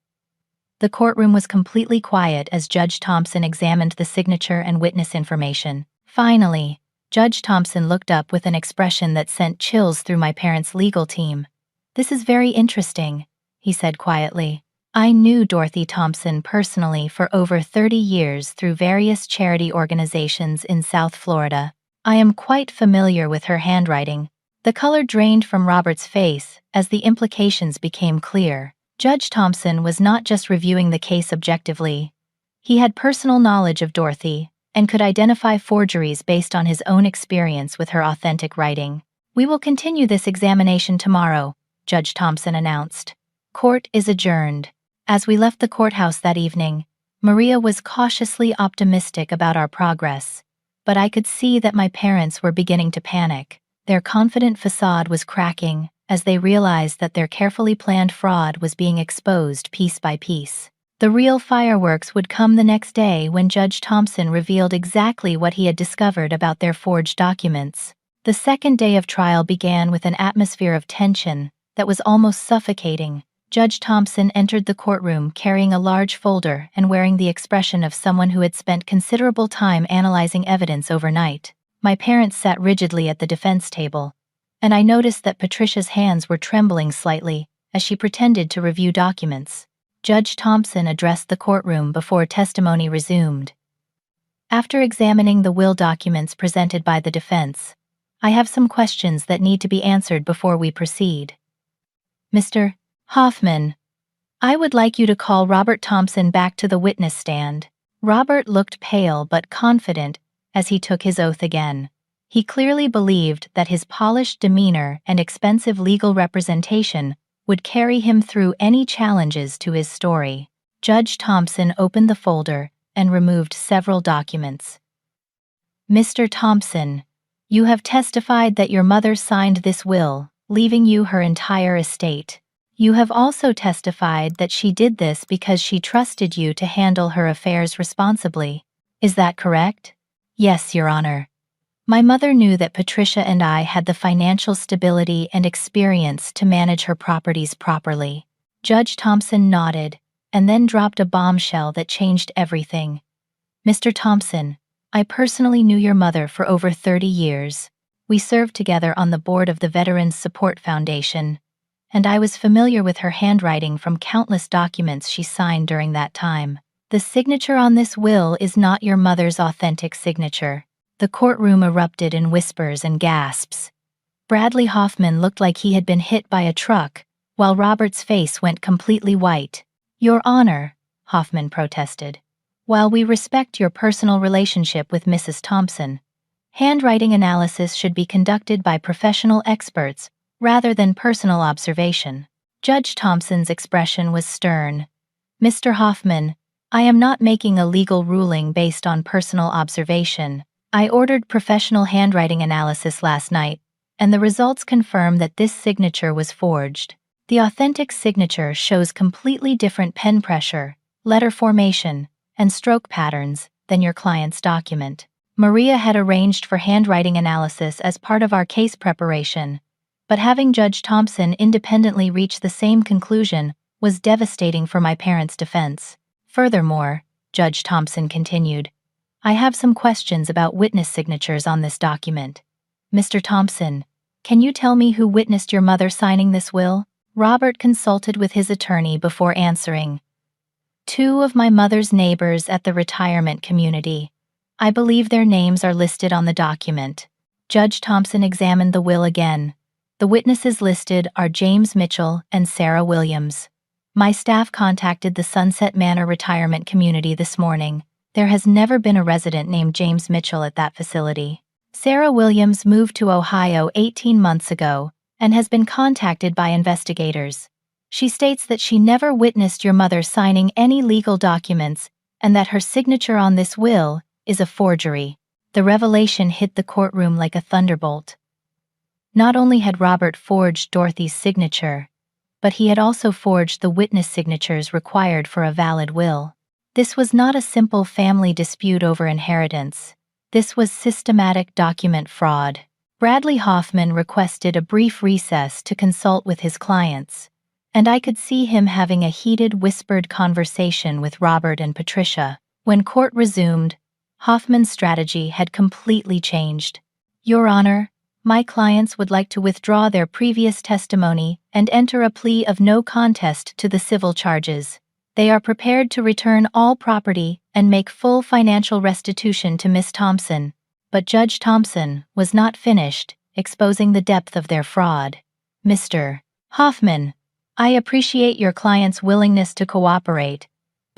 The courtroom was completely quiet as Judge Thompson examined the signature and witness information. Finally, Judge Thompson looked up with an expression that sent chills through my parents' legal team. "This is very interesting," he said quietly. "I knew Dorothy Thompson personally for over 30 years through various charity organizations in South Florida. I am quite familiar with her handwriting." The color drained from Robert's face as the implications became clear. Judge Thompson was not just reviewing the case objectively. He had personal knowledge of Dorothy and could identify forgeries based on his own experience with her authentic writing. "We will continue this examination tomorrow," Judge Thompson announced. "Court is adjourned." As we left the courthouse that evening, Maria was cautiously optimistic about our progress, but I could see that my parents were beginning to panic. Their confident facade was cracking as they realized that their carefully planned fraud was being exposed piece by piece. The real fireworks would come the next day when Judge Thompson revealed exactly what he had discovered about their forged documents. The second day of trial began with an atmosphere of tension that was almost suffocating. Judge Thompson entered the courtroom carrying a large folder and wearing the expression of someone who had spent considerable time analyzing evidence overnight. My parents sat rigidly at the defense table, and I noticed that Patricia's hands were trembling slightly as she pretended to review documents. Judge Thompson addressed the courtroom before testimony resumed. "After examining the will documents presented by the defense, I have some questions that need to be answered before we proceed. Mr. Hoffman, I would like you to call Robert Thompson back to the witness stand." Robert looked pale but confident as he took his oath again. He clearly believed that his polished demeanor and expensive legal representation would carry him through any challenges to his story. Judge Thompson opened the folder and removed several documents. "Mr. Thompson, you have testified that your mother signed this will, leaving you her entire estate. You have also testified that she did this because she trusted you to handle her affairs responsibly. Is that correct?" "Yes, Your Honor. My mother knew that Patricia and I had the financial stability and experience to manage her properties properly." Judge Thompson nodded, and then dropped a bombshell that changed everything. "Mr. Thompson, I personally knew your mother for over 30 years. We served together on the board of the Veterans Support Foundation, and I was familiar with her handwriting from countless documents she signed during that time. The signature on this will is not your mother's authentic signature." The courtroom erupted in whispers and gasps. Bradley Hoffman looked like he had been hit by a truck, while Robert's face went completely white. "Your Honor," Hoffman protested, "while we respect your personal relationship with Mrs. Thompson, handwriting analysis should be conducted by professional experts rather than personal observation." Judge Thompson's expression was stern. "Mr. Hoffman, I am not making a legal ruling based on personal observation. I ordered professional handwriting analysis last night, and the results confirm that this signature was forged. The authentic signature shows completely different pen pressure, letter formation, and stroke patterns than your client's document." Maria had arranged for handwriting analysis as part of our case preparation, but having Judge Thompson independently reach the same conclusion was devastating for my parents' defense. "Furthermore," Judge Thompson continued, "I have some questions about witness signatures on this document. Mr. Thompson, can you tell me who witnessed your mother signing this will?" Robert consulted with his attorney before answering. "Two of my mother's neighbors at the retirement community. I believe their names are listed on the document." Judge Thompson examined the will again. The witnesses listed are James Mitchell and Sarah Williams. "My staff contacted the Sunset Manor retirement community this morning. There has never been a resident named James Mitchell at that facility. Sarah Williams moved to Ohio 18 months ago and has been contacted by investigators. She states that she never witnessed your mother signing any legal documents and that her signature on this will is a forgery." The revelation hit the courtroom like a thunderbolt. Not only had Robert forged Dorothy's signature, but he had also forged the witness signatures required for a valid will. This was not a simple family dispute over inheritance. This was systematic document fraud. Bradley Hoffman requested a brief recess to consult with his clients, and I could see him having a heated, whispered conversation with Robert and Patricia. When court resumed, Hoffman's strategy had completely changed. "Your Honor, my clients would like to withdraw their previous testimony and enter a plea of no contest to the civil charges. They are prepared to return all property and make full financial restitution to Miss Thompson." But Judge Thompson was not finished exposing the depth of their fraud. "Mr. Hoffman, I appreciate your client's willingness to cooperate,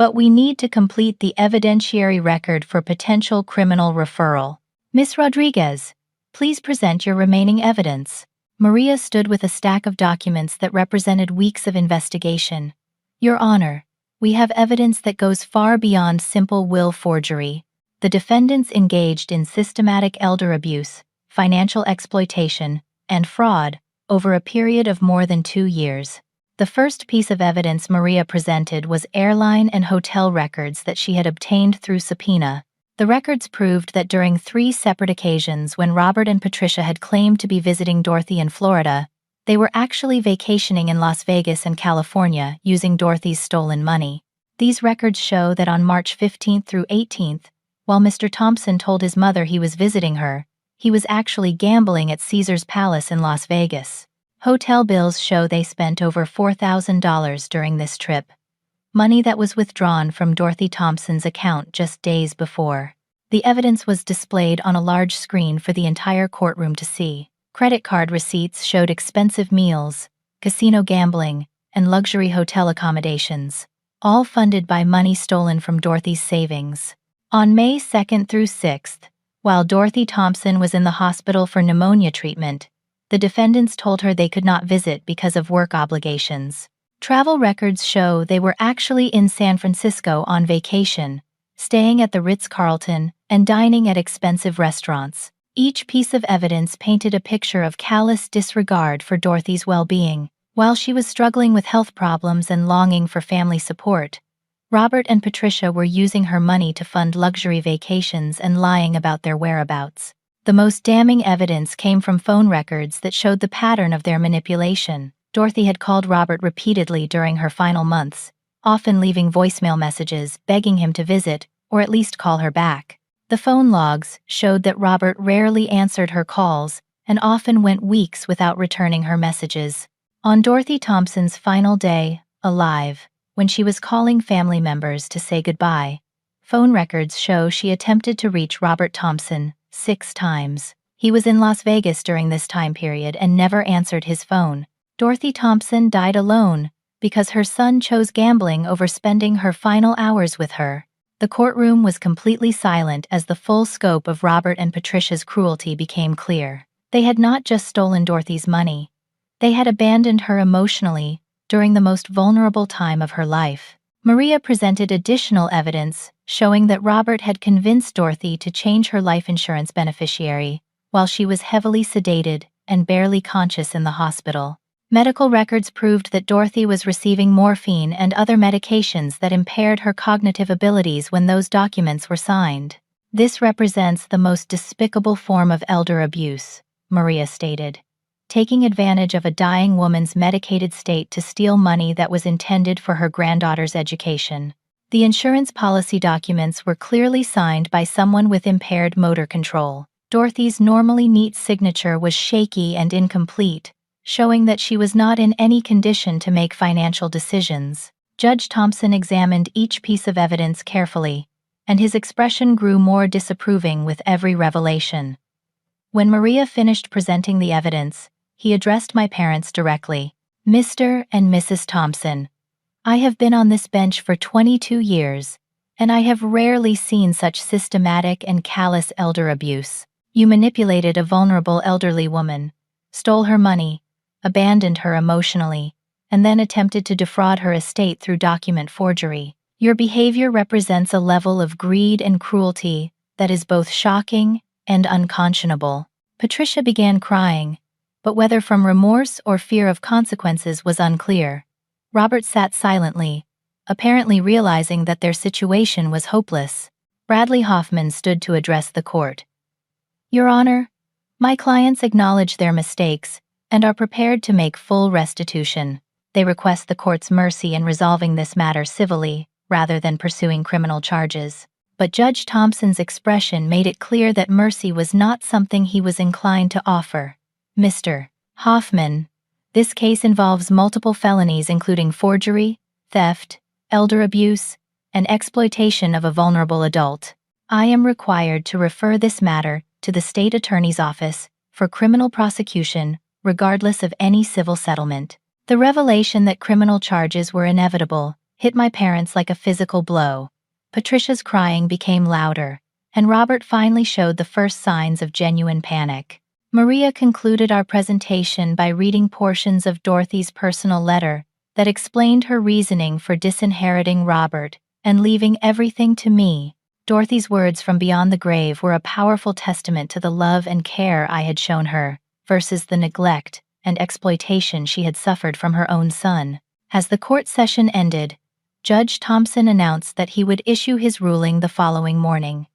but we need to complete the evidentiary record for potential criminal referral. Miss Rodriguez, please present your remaining evidence. Maria stood with a stack of documents that represented weeks of investigation. Your Honor, we have evidence that goes far beyond simple will forgery. The defendants engaged in systematic elder abuse, financial exploitation, and fraud over a period of more than 2 years. The first piece of evidence Maria presented was airline and hotel records that she had obtained through subpoena. The records proved that during 3 separate occasions when Robert and Patricia had claimed to be visiting Dorothy in Florida, they were actually vacationing in Las Vegas and California using Dorothy's stolen money. These records show that on March 15th through 18th, while Mr. Thompson told his mother he was visiting her, he was actually gambling at Caesar's Palace in Las Vegas. Hotel bills show they spent over $4,000 during this trip, money that was withdrawn from Dorothy Thompson's account just days before. The evidence was displayed on a large screen for the entire courtroom to see. Credit card receipts showed expensive meals, casino gambling, and luxury hotel accommodations, all funded by money stolen from Dorothy's savings. On May 2nd through 6th, while Dorothy Thompson was in the hospital for pneumonia treatment, the defendants told her they could not visit because of work obligations. Travel records show they were actually in San Francisco on vacation, staying at the Ritz-Carlton and dining at expensive restaurants. Each piece of evidence painted a picture of callous disregard for Dorothy's well-being. While she was struggling with health problems and longing for family support, Robert and Patricia were using her money to fund luxury vacations and lying about their whereabouts. The most damning evidence came from phone records that showed the pattern of their manipulation. Dorothy had called Robert repeatedly during her final months, often leaving voicemail messages begging him to visit or at least call her back. The phone logs showed that Robert rarely answered her calls and often went weeks without returning her messages. On Dorothy Thompson's final day, alive, when she was calling family members to say goodbye, phone records show she attempted to reach Robert Thompson 6 times. He was in Las Vegas during this time period and never answered his phone. Dorothy Thompson died alone because her son chose gambling over spending her final hours with her. The courtroom was completely silent as the full scope of Robert and Patricia's cruelty became clear. They had not just stolen Dorothy's money. They had abandoned her emotionally during the most vulnerable time of her life. Maria presented additional evidence showing that Robert had convinced Dorothy to change her life insurance beneficiary while she was heavily sedated and barely conscious in the hospital. Medical records proved that Dorothy was receiving morphine and other medications that impaired her cognitive abilities when those documents were signed. This represents the most despicable form of elder abuse, Maria stated, taking advantage of a dying woman's medicated state to steal money that was intended for her granddaughter's education. The insurance policy documents were clearly signed by someone with impaired motor control. Dorothy's normally neat signature was shaky and incomplete, showing that she was not in any condition to make financial decisions. Judge Thompson examined each piece of evidence carefully, and his expression grew more disapproving with every revelation. When Maria finished presenting the evidence, he addressed my parents directly. Mr. and Mrs. Thompson, I have been on this bench for 22 years, and I have rarely seen such systematic and callous elder abuse. You manipulated a vulnerable elderly woman, stole her money, abandoned her emotionally, and then attempted to defraud her estate through document forgery. Your behavior represents a level of greed and cruelty that is both shocking and unconscionable. Patricia began crying, but whether from remorse or fear of consequences was unclear. Robert sat silently, apparently realizing that their situation was hopeless. Bradley Hoffman stood to address the court. Your Honor, my clients acknowledge their mistakes and are prepared to make full restitution. They request the court's mercy in resolving this matter civilly, rather than pursuing criminal charges. But Judge Thompson's expression made it clear that mercy was not something he was inclined to offer. Mr. Hoffman, this case involves multiple felonies including forgery, theft, elder abuse, and exploitation of a vulnerable adult. I am required to refer this matter to the State Attorney's Office for criminal prosecution, regardless of any civil settlement. The revelation that criminal charges were inevitable hit my parents like a physical blow. Patricia's crying became louder, and Robert finally showed the first signs of genuine panic. Maria concluded our presentation by reading portions of Dorothy's personal letter that explained her reasoning for disinheriting Robert and leaving everything to me. Dorothy's words from beyond the grave were a powerful testament to the love and care I had shown her, versus the neglect and exploitation she had suffered from her own son. As the court session ended, Judge Thompson announced that he would issue his ruling the following morning.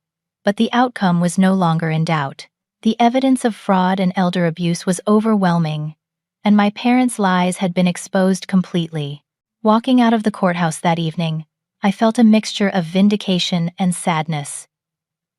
But the outcome was no longer in doubt. The evidence of fraud and elder abuse was overwhelming, and my parents' lies had been exposed completely. Walking out of the courthouse that evening, I felt a mixture of vindication and sadness.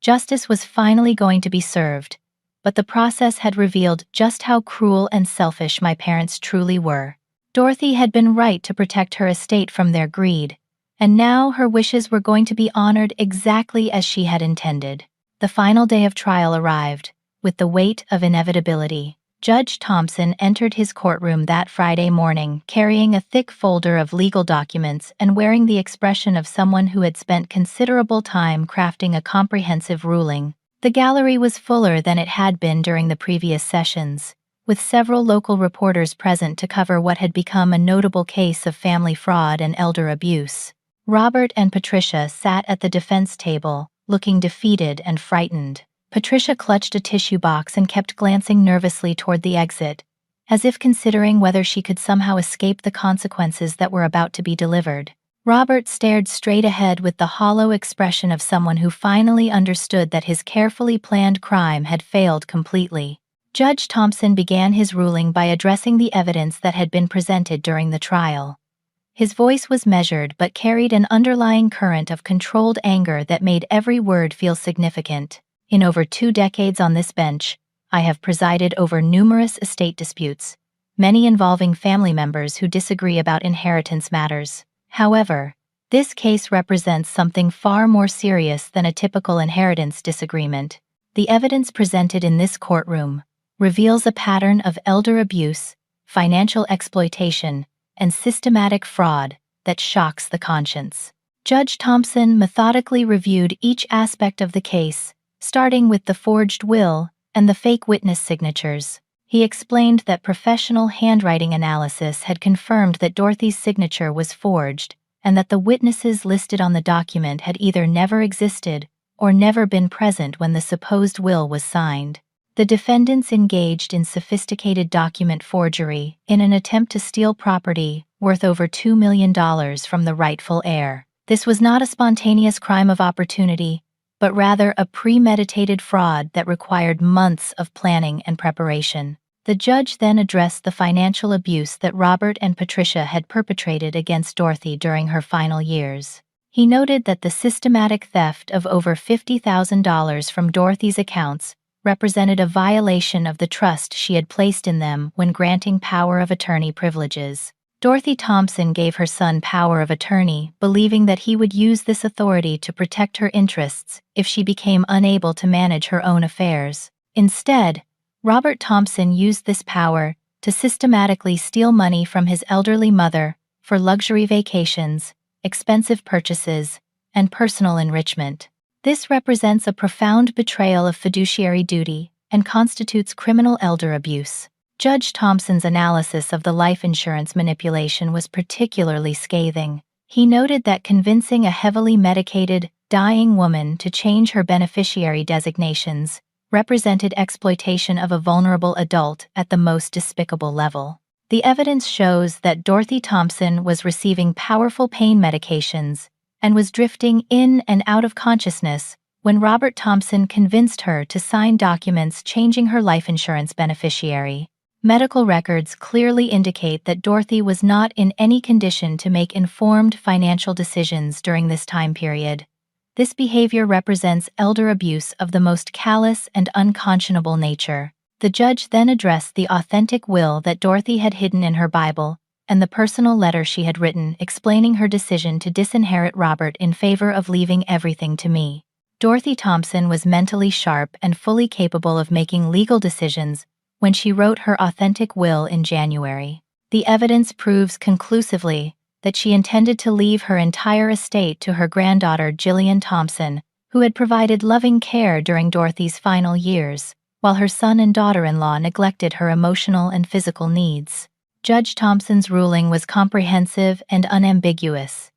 Justice was finally going to be served, but the process had revealed just how cruel and selfish my parents truly were. Dorothy had been right to protect her estate from their greed, and now her wishes were going to be honored exactly as she had intended. The final day of trial arrived, with the weight of inevitability. Judge Thompson entered his courtroom that Friday morning carrying a thick folder of legal documents and wearing the expression of someone who had spent considerable time crafting a comprehensive ruling. The gallery was fuller than it had been during the previous sessions, with several local reporters present to cover what had become a notable case of family fraud and elder abuse. Robert and Patricia sat at the defense table, looking defeated and frightened. Patricia clutched a tissue box and kept glancing nervously toward the exit, as if considering whether she could somehow escape the consequences that were about to be delivered. Robert stared straight ahead with the hollow expression of someone who finally understood that his carefully planned crime had failed completely. Judge Thompson began his ruling by addressing the evidence that had been presented during the trial. His voice was measured but carried an underlying current of controlled anger that made every word feel significant. In over 2 decades on this bench, I have presided over numerous estate disputes, many involving family members who disagree about inheritance matters. However, this case represents something far more serious than a typical inheritance disagreement. The evidence presented in this courtroom reveals a pattern of elder abuse, financial exploitation, and systematic fraud that shocks the conscience. Judge Thompson methodically reviewed each aspect of the case, starting with the forged will and the fake witness signatures. He explained that professional handwriting analysis had confirmed that Dorothy's signature was forged and that the witnesses listed on the document had either never existed or never been present when the supposed will was signed. The defendants engaged in sophisticated document forgery in an attempt to steal property worth over $2 million from the rightful heir. This was not a spontaneous crime of opportunity, but rather a premeditated fraud that required months of planning and preparation. The judge then addressed the financial abuse that Robert and Patricia had perpetrated against Dorothy during her final years. He noted that the systematic theft of over $50,000 from Dorothy's accounts represented a violation of the trust she had placed in them when granting power of attorney privileges. Dorothy Thompson gave her son power of attorney, believing that he would use this authority to protect her interests if she became unable to manage her own affairs. Instead, Robert Thompson used this power to systematically steal money from his elderly mother for luxury vacations, expensive purchases, and personal enrichment. This represents a profound betrayal of fiduciary duty and constitutes criminal elder abuse. Judge Thompson's analysis of the life insurance manipulation was particularly scathing. He noted that convincing a heavily medicated, dying woman to change her beneficiary designations represented exploitation of a vulnerable adult at the most despicable level. The evidence shows that Dorothy Thompson was receiving powerful pain medications and was drifting in and out of consciousness when Robert Thompson convinced her to sign documents changing her life insurance beneficiary. Medical records clearly indicate that Dorothy was not in any condition to make informed financial decisions during this time period. This behavior represents elder abuse of the most callous and unconscionable nature. The judge then addressed the authentic will that Dorothy had hidden in her Bible and the personal letter she had written explaining her decision to disinherit Robert in favor of leaving everything to me. Dorothy Thompson was mentally sharp and fully capable of making legal decisions when she wrote her authentic will in January. The evidence proves conclusively that she intended to leave her entire estate to her granddaughter Gillian Thompson, who had provided loving care during Dorothy's final years, while her son and daughter-in-law neglected her emotional and physical needs. Judge Thompson's ruling was comprehensive and unambiguous.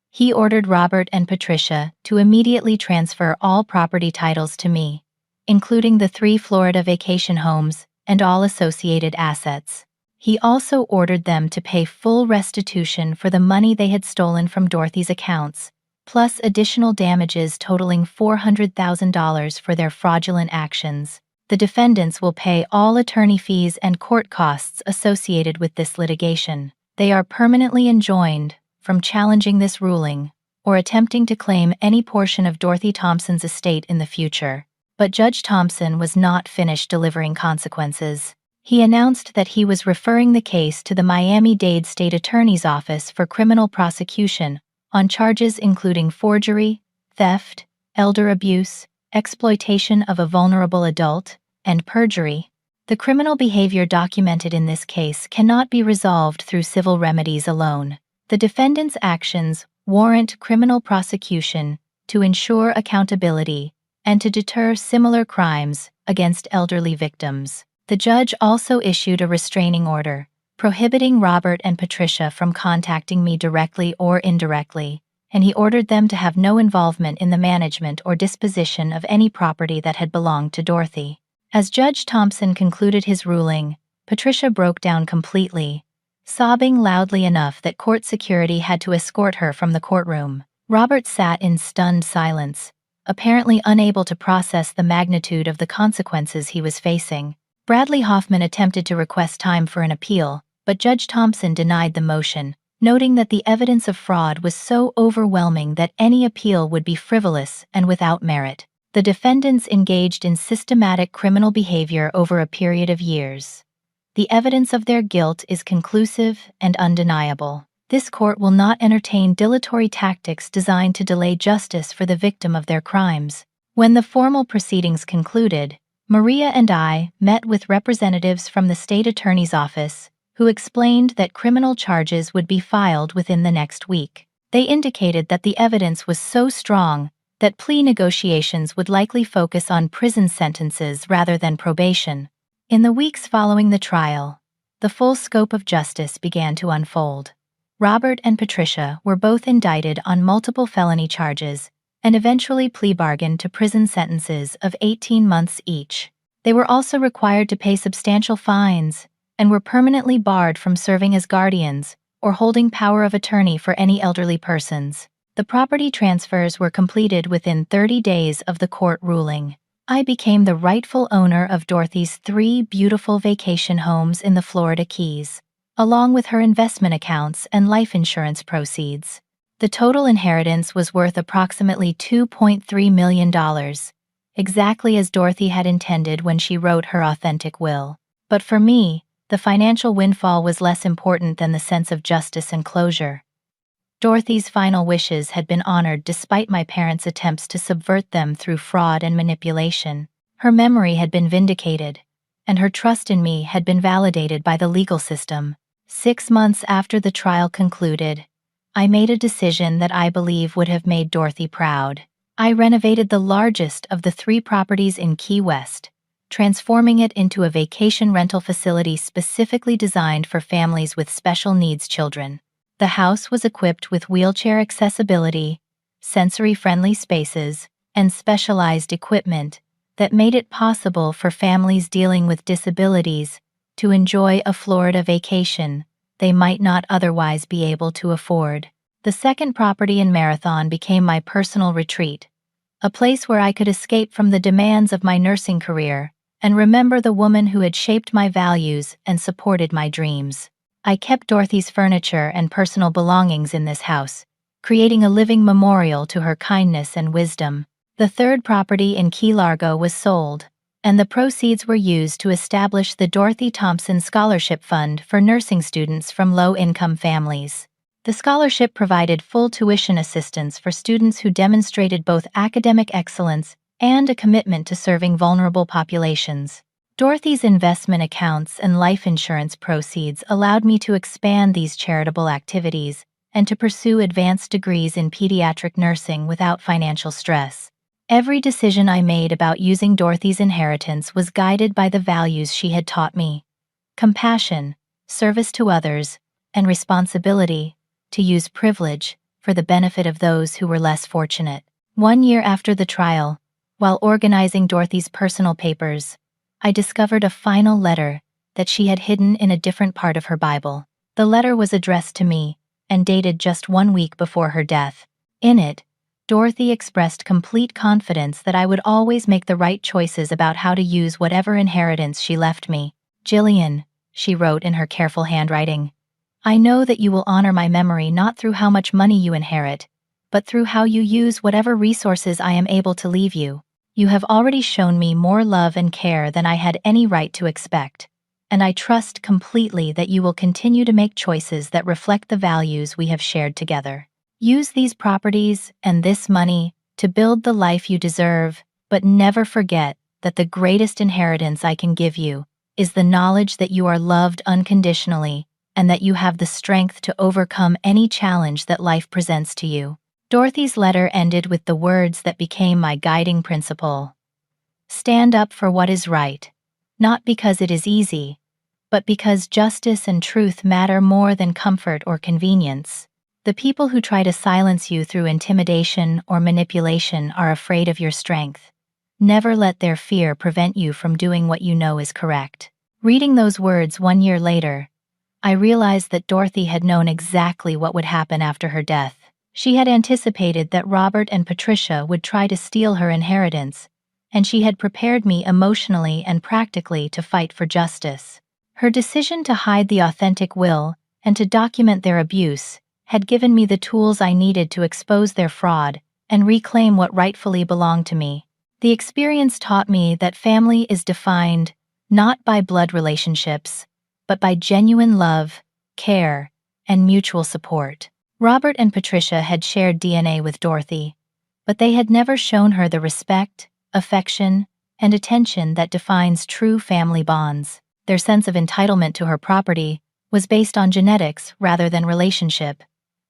He ordered Robert and Patricia to immediately transfer all property titles to me, including the 3 Florida vacation homes and all associated assets. He also ordered them to pay full restitution for the money they had stolen from Dorothy's accounts, plus additional damages totaling $400,000 for their fraudulent actions. The defendants will pay all attorney fees and court costs associated with this litigation. They are permanently enjoined from challenging this ruling or attempting to claim any portion of Dorothy Thompson's estate in the future. But Judge Thompson was not finished delivering consequences. He announced that he was referring the case to the Miami-Dade State Attorney's Office for criminal prosecution on charges including forgery, theft, elder abuse, exploitation of a vulnerable adult, and perjury. The criminal behavior documented in this case cannot be resolved through civil remedies alone. The defendant's actions warrant criminal prosecution to ensure accountability and to deter similar crimes against elderly victims. The judge also issued a restraining order, prohibiting Robert and Patricia from contacting me directly or indirectly, and he ordered them to have no involvement in the management or disposition of any property that had belonged to Dorothy. As Judge Thompson concluded his ruling, Patricia broke down completely, sobbing loudly enough that court security had to escort her from the courtroom. Robert sat in stunned silence, apparently unable to process the magnitude of the consequences he was facing. Bradley Hoffman attempted to request time for an appeal, but Judge Thompson denied the motion, noting that the evidence of fraud was so overwhelming that any appeal would be frivolous and without merit. The defendants engaged in systematic criminal behavior over a period of years. The evidence of their guilt is conclusive and undeniable. This court will not entertain dilatory tactics designed to delay justice for the victim of their crimes. When the formal proceedings concluded, Maria and I met with representatives from the state attorney's office, who explained that criminal charges would be filed within the next week. They indicated that the evidence was so strong that plea negotiations would likely focus on prison sentences rather than probation. In the weeks following the trial, the full scope of justice began to unfold. Robert and Patricia were both indicted on multiple felony charges and eventually plea bargained to prison sentences of 18 months each. They were also required to pay substantial fines and were permanently barred from serving as guardians or holding power of attorney for any elderly persons. The property transfers were completed within 30 days of the court ruling. I became the rightful owner of Dorothy's 3 beautiful vacation homes in the Florida Keys, along with her investment accounts and life insurance proceeds. The total inheritance was worth approximately $2.3 million, exactly as Dorothy had intended when she wrote her authentic will. But for me, the financial windfall was less important than the sense of justice and closure. Dorothy's final wishes had been honored despite my parents' attempts to subvert them through fraud and manipulation. Her memory had been vindicated, and her trust in me had been validated by the legal system. 6 months after the trial concluded, I made a decision that I believe would have made Dorothy proud. I renovated the largest of the 3 properties in Key West, transforming it into a vacation rental facility specifically designed for families with special needs children. The house was equipped with wheelchair accessibility, sensory-friendly spaces, and specialized equipment that made it possible for families dealing with disabilities to enjoy a Florida vacation they might not otherwise be able to afford. The second property in Marathon became my personal retreat, a place where I could escape from the demands of my nursing career and remember the woman who had shaped my values and supported my dreams. I kept Dorothy's furniture and personal belongings in this house, creating a living memorial to her kindness and wisdom. The third property in Key Largo was sold, and the proceeds were used to establish the Dorothy Thompson Scholarship Fund for nursing students from low-income families. The scholarship provided full tuition assistance for students who demonstrated both academic excellence and a commitment to serving vulnerable populations. Dorothy's investment accounts and life insurance proceeds allowed me to expand these charitable activities and to pursue advanced degrees in pediatric nursing without financial stress. Every decision I made about using Dorothy's inheritance was guided by the values she had taught me: compassion, service to others, and responsibility to use privilege for the benefit of those who were less fortunate. 1 year after the trial, while organizing Dorothy's personal papers, I discovered a final letter that she had hidden in a different part of her Bible. The letter was addressed to me and dated just 1 week before her death. In it, Dorothy expressed complete confidence that I would always make the right choices about how to use whatever inheritance she left me. "Jillian," she wrote in her careful handwriting, "I know that you will honor my memory not through how much money you inherit, but through how you use whatever resources I am able to leave you. You have already shown me more love and care than I had any right to expect, and I trust completely that you will continue to make choices that reflect the values we have shared together. Use these properties and this money to build the life you deserve, but never forget that the greatest inheritance I can give you is the knowledge that you are loved unconditionally and that you have the strength to overcome any challenge that life presents to you." Dorothy's letter ended with the words that became my guiding principle: "Stand up for what is right, not because it is easy, but because justice and truth matter more than comfort or convenience. The people who try to silence you through intimidation or manipulation are afraid of your strength. Never let their fear prevent you from doing what you know is correct." Reading those words 1 year later, I realized that Dorothy had known exactly what would happen after her death. She had anticipated that Robert and Patricia would try to steal her inheritance, and she had prepared me emotionally and practically to fight for justice. Her decision to hide the authentic will and to document their abuse had given me the tools I needed to expose their fraud and reclaim what rightfully belonged to me. The experience taught me that family is defined not by blood relationships, but by genuine love, care, and mutual support. Robert and Patricia had shared DNA with Dorothy, but they had never shown her the respect, affection, and attention that defines true family bonds. Their sense of entitlement to her property was based on genetics rather than relationship,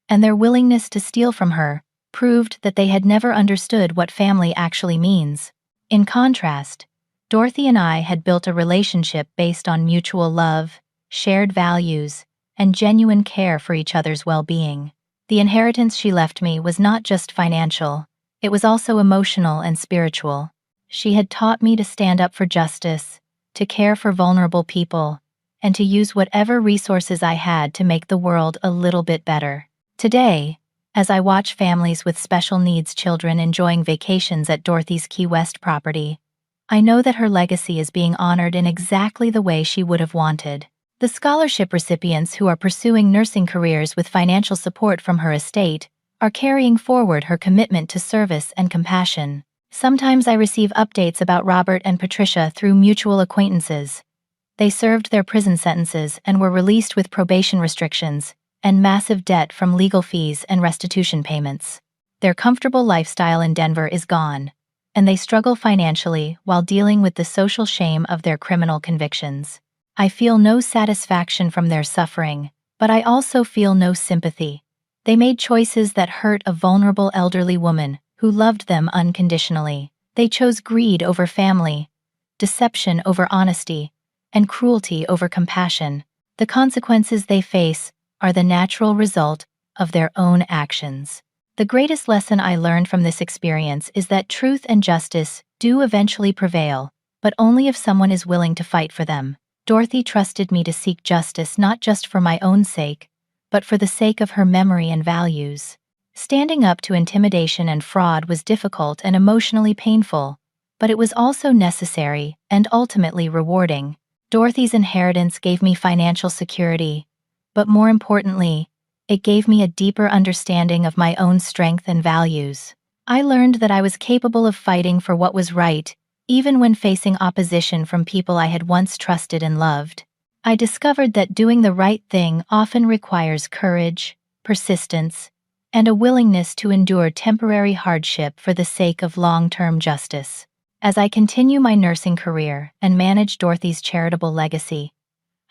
and their willingness to steal from her proved that they had never understood what family actually means. In contrast, Dorothy and I had built a relationship based on mutual love, shared values, and genuine care for each other's well-being. The inheritance she left me was not just financial, it was also emotional and spiritual. She had taught me to stand up for justice, to care for vulnerable people, and to use whatever resources I had to make the world a little bit better. Today, as I watch families with special needs children enjoying vacations at Dorothy's Key West property, I know that her legacy is being honored in exactly the way she would have wanted. The scholarship recipients who are pursuing nursing careers with financial support from her estate are carrying forward her commitment to service and compassion. Sometimes I receive updates about Robert and Patricia through mutual acquaintances. They served their prison sentences and were released with probation restrictions and massive debt from legal fees and restitution payments. Their comfortable lifestyle in Denver is gone, and they struggle financially while dealing with the social shame of their criminal convictions. I feel no satisfaction from their suffering, but I also feel no sympathy. They made choices that hurt a vulnerable elderly woman who loved them unconditionally. They chose greed over family, deception over honesty, and cruelty over compassion. The consequences they face are the natural result of their own actions. The greatest lesson I learned from this experience is that truth and justice do eventually prevail, but only if someone is willing to fight for them. Dorothy trusted me to seek justice not just for my own sake, but for the sake of her memory and values. Standing up to intimidation and fraud was difficult and emotionally painful, but it was also necessary and ultimately rewarding. Dorothy's inheritance gave me financial security, but more importantly, it gave me a deeper understanding of my own strength and values. I learned that I was capable of fighting for what was right, even when facing opposition from people I had once trusted and loved. I discovered that doing the right thing often requires courage, persistence, and a willingness to endure temporary hardship for the sake of long-term justice. As I continue my nursing career and manage Dorothy's charitable legacy,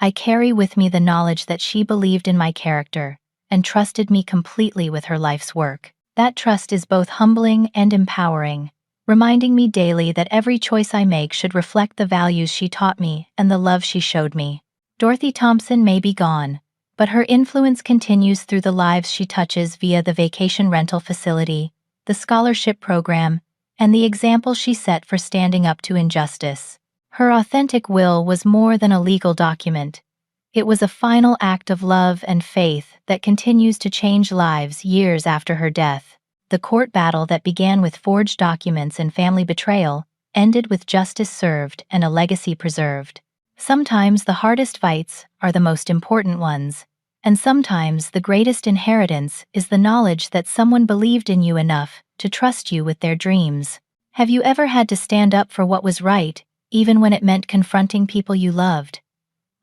I carry with me the knowledge that she believed in my character and trusted me completely with her life's work. That trust is both humbling and empowering, reminding me daily that every choice I make should reflect the values she taught me and the love she showed me. Dorothy Thompson may be gone, but her influence continues through the lives she touches via the vacation rental facility, the scholarship program, and the example she set for standing up to injustice. Her authentic will was more than a legal document. It was a final act of love and faith that continues to change lives years after her death. The court battle that began with forged documents and family betrayal ended with justice served and a legacy preserved. Sometimes the hardest fights are the most important ones, and sometimes the greatest inheritance is the knowledge that someone believed in you enough to trust you with their dreams. Have you ever had to stand up for what was right, even when it meant confronting people you loved?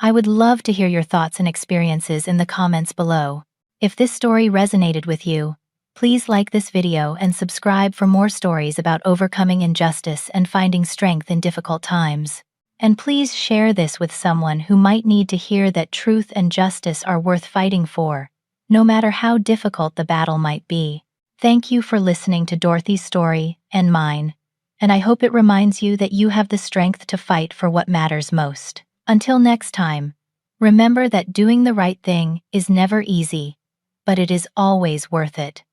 I would love to hear your thoughts and experiences in the comments below. If this story resonated with you, please like this video and subscribe for more stories about overcoming injustice and finding strength in difficult times. And please share this with someone who might need to hear that truth and justice are worth fighting for, no matter how difficult the battle might be. Thank you for listening to Dorothy's story and mine, and I hope it reminds you that you have the strength to fight for what matters most. Until next time, remember that doing the right thing is never easy, but it is always worth it.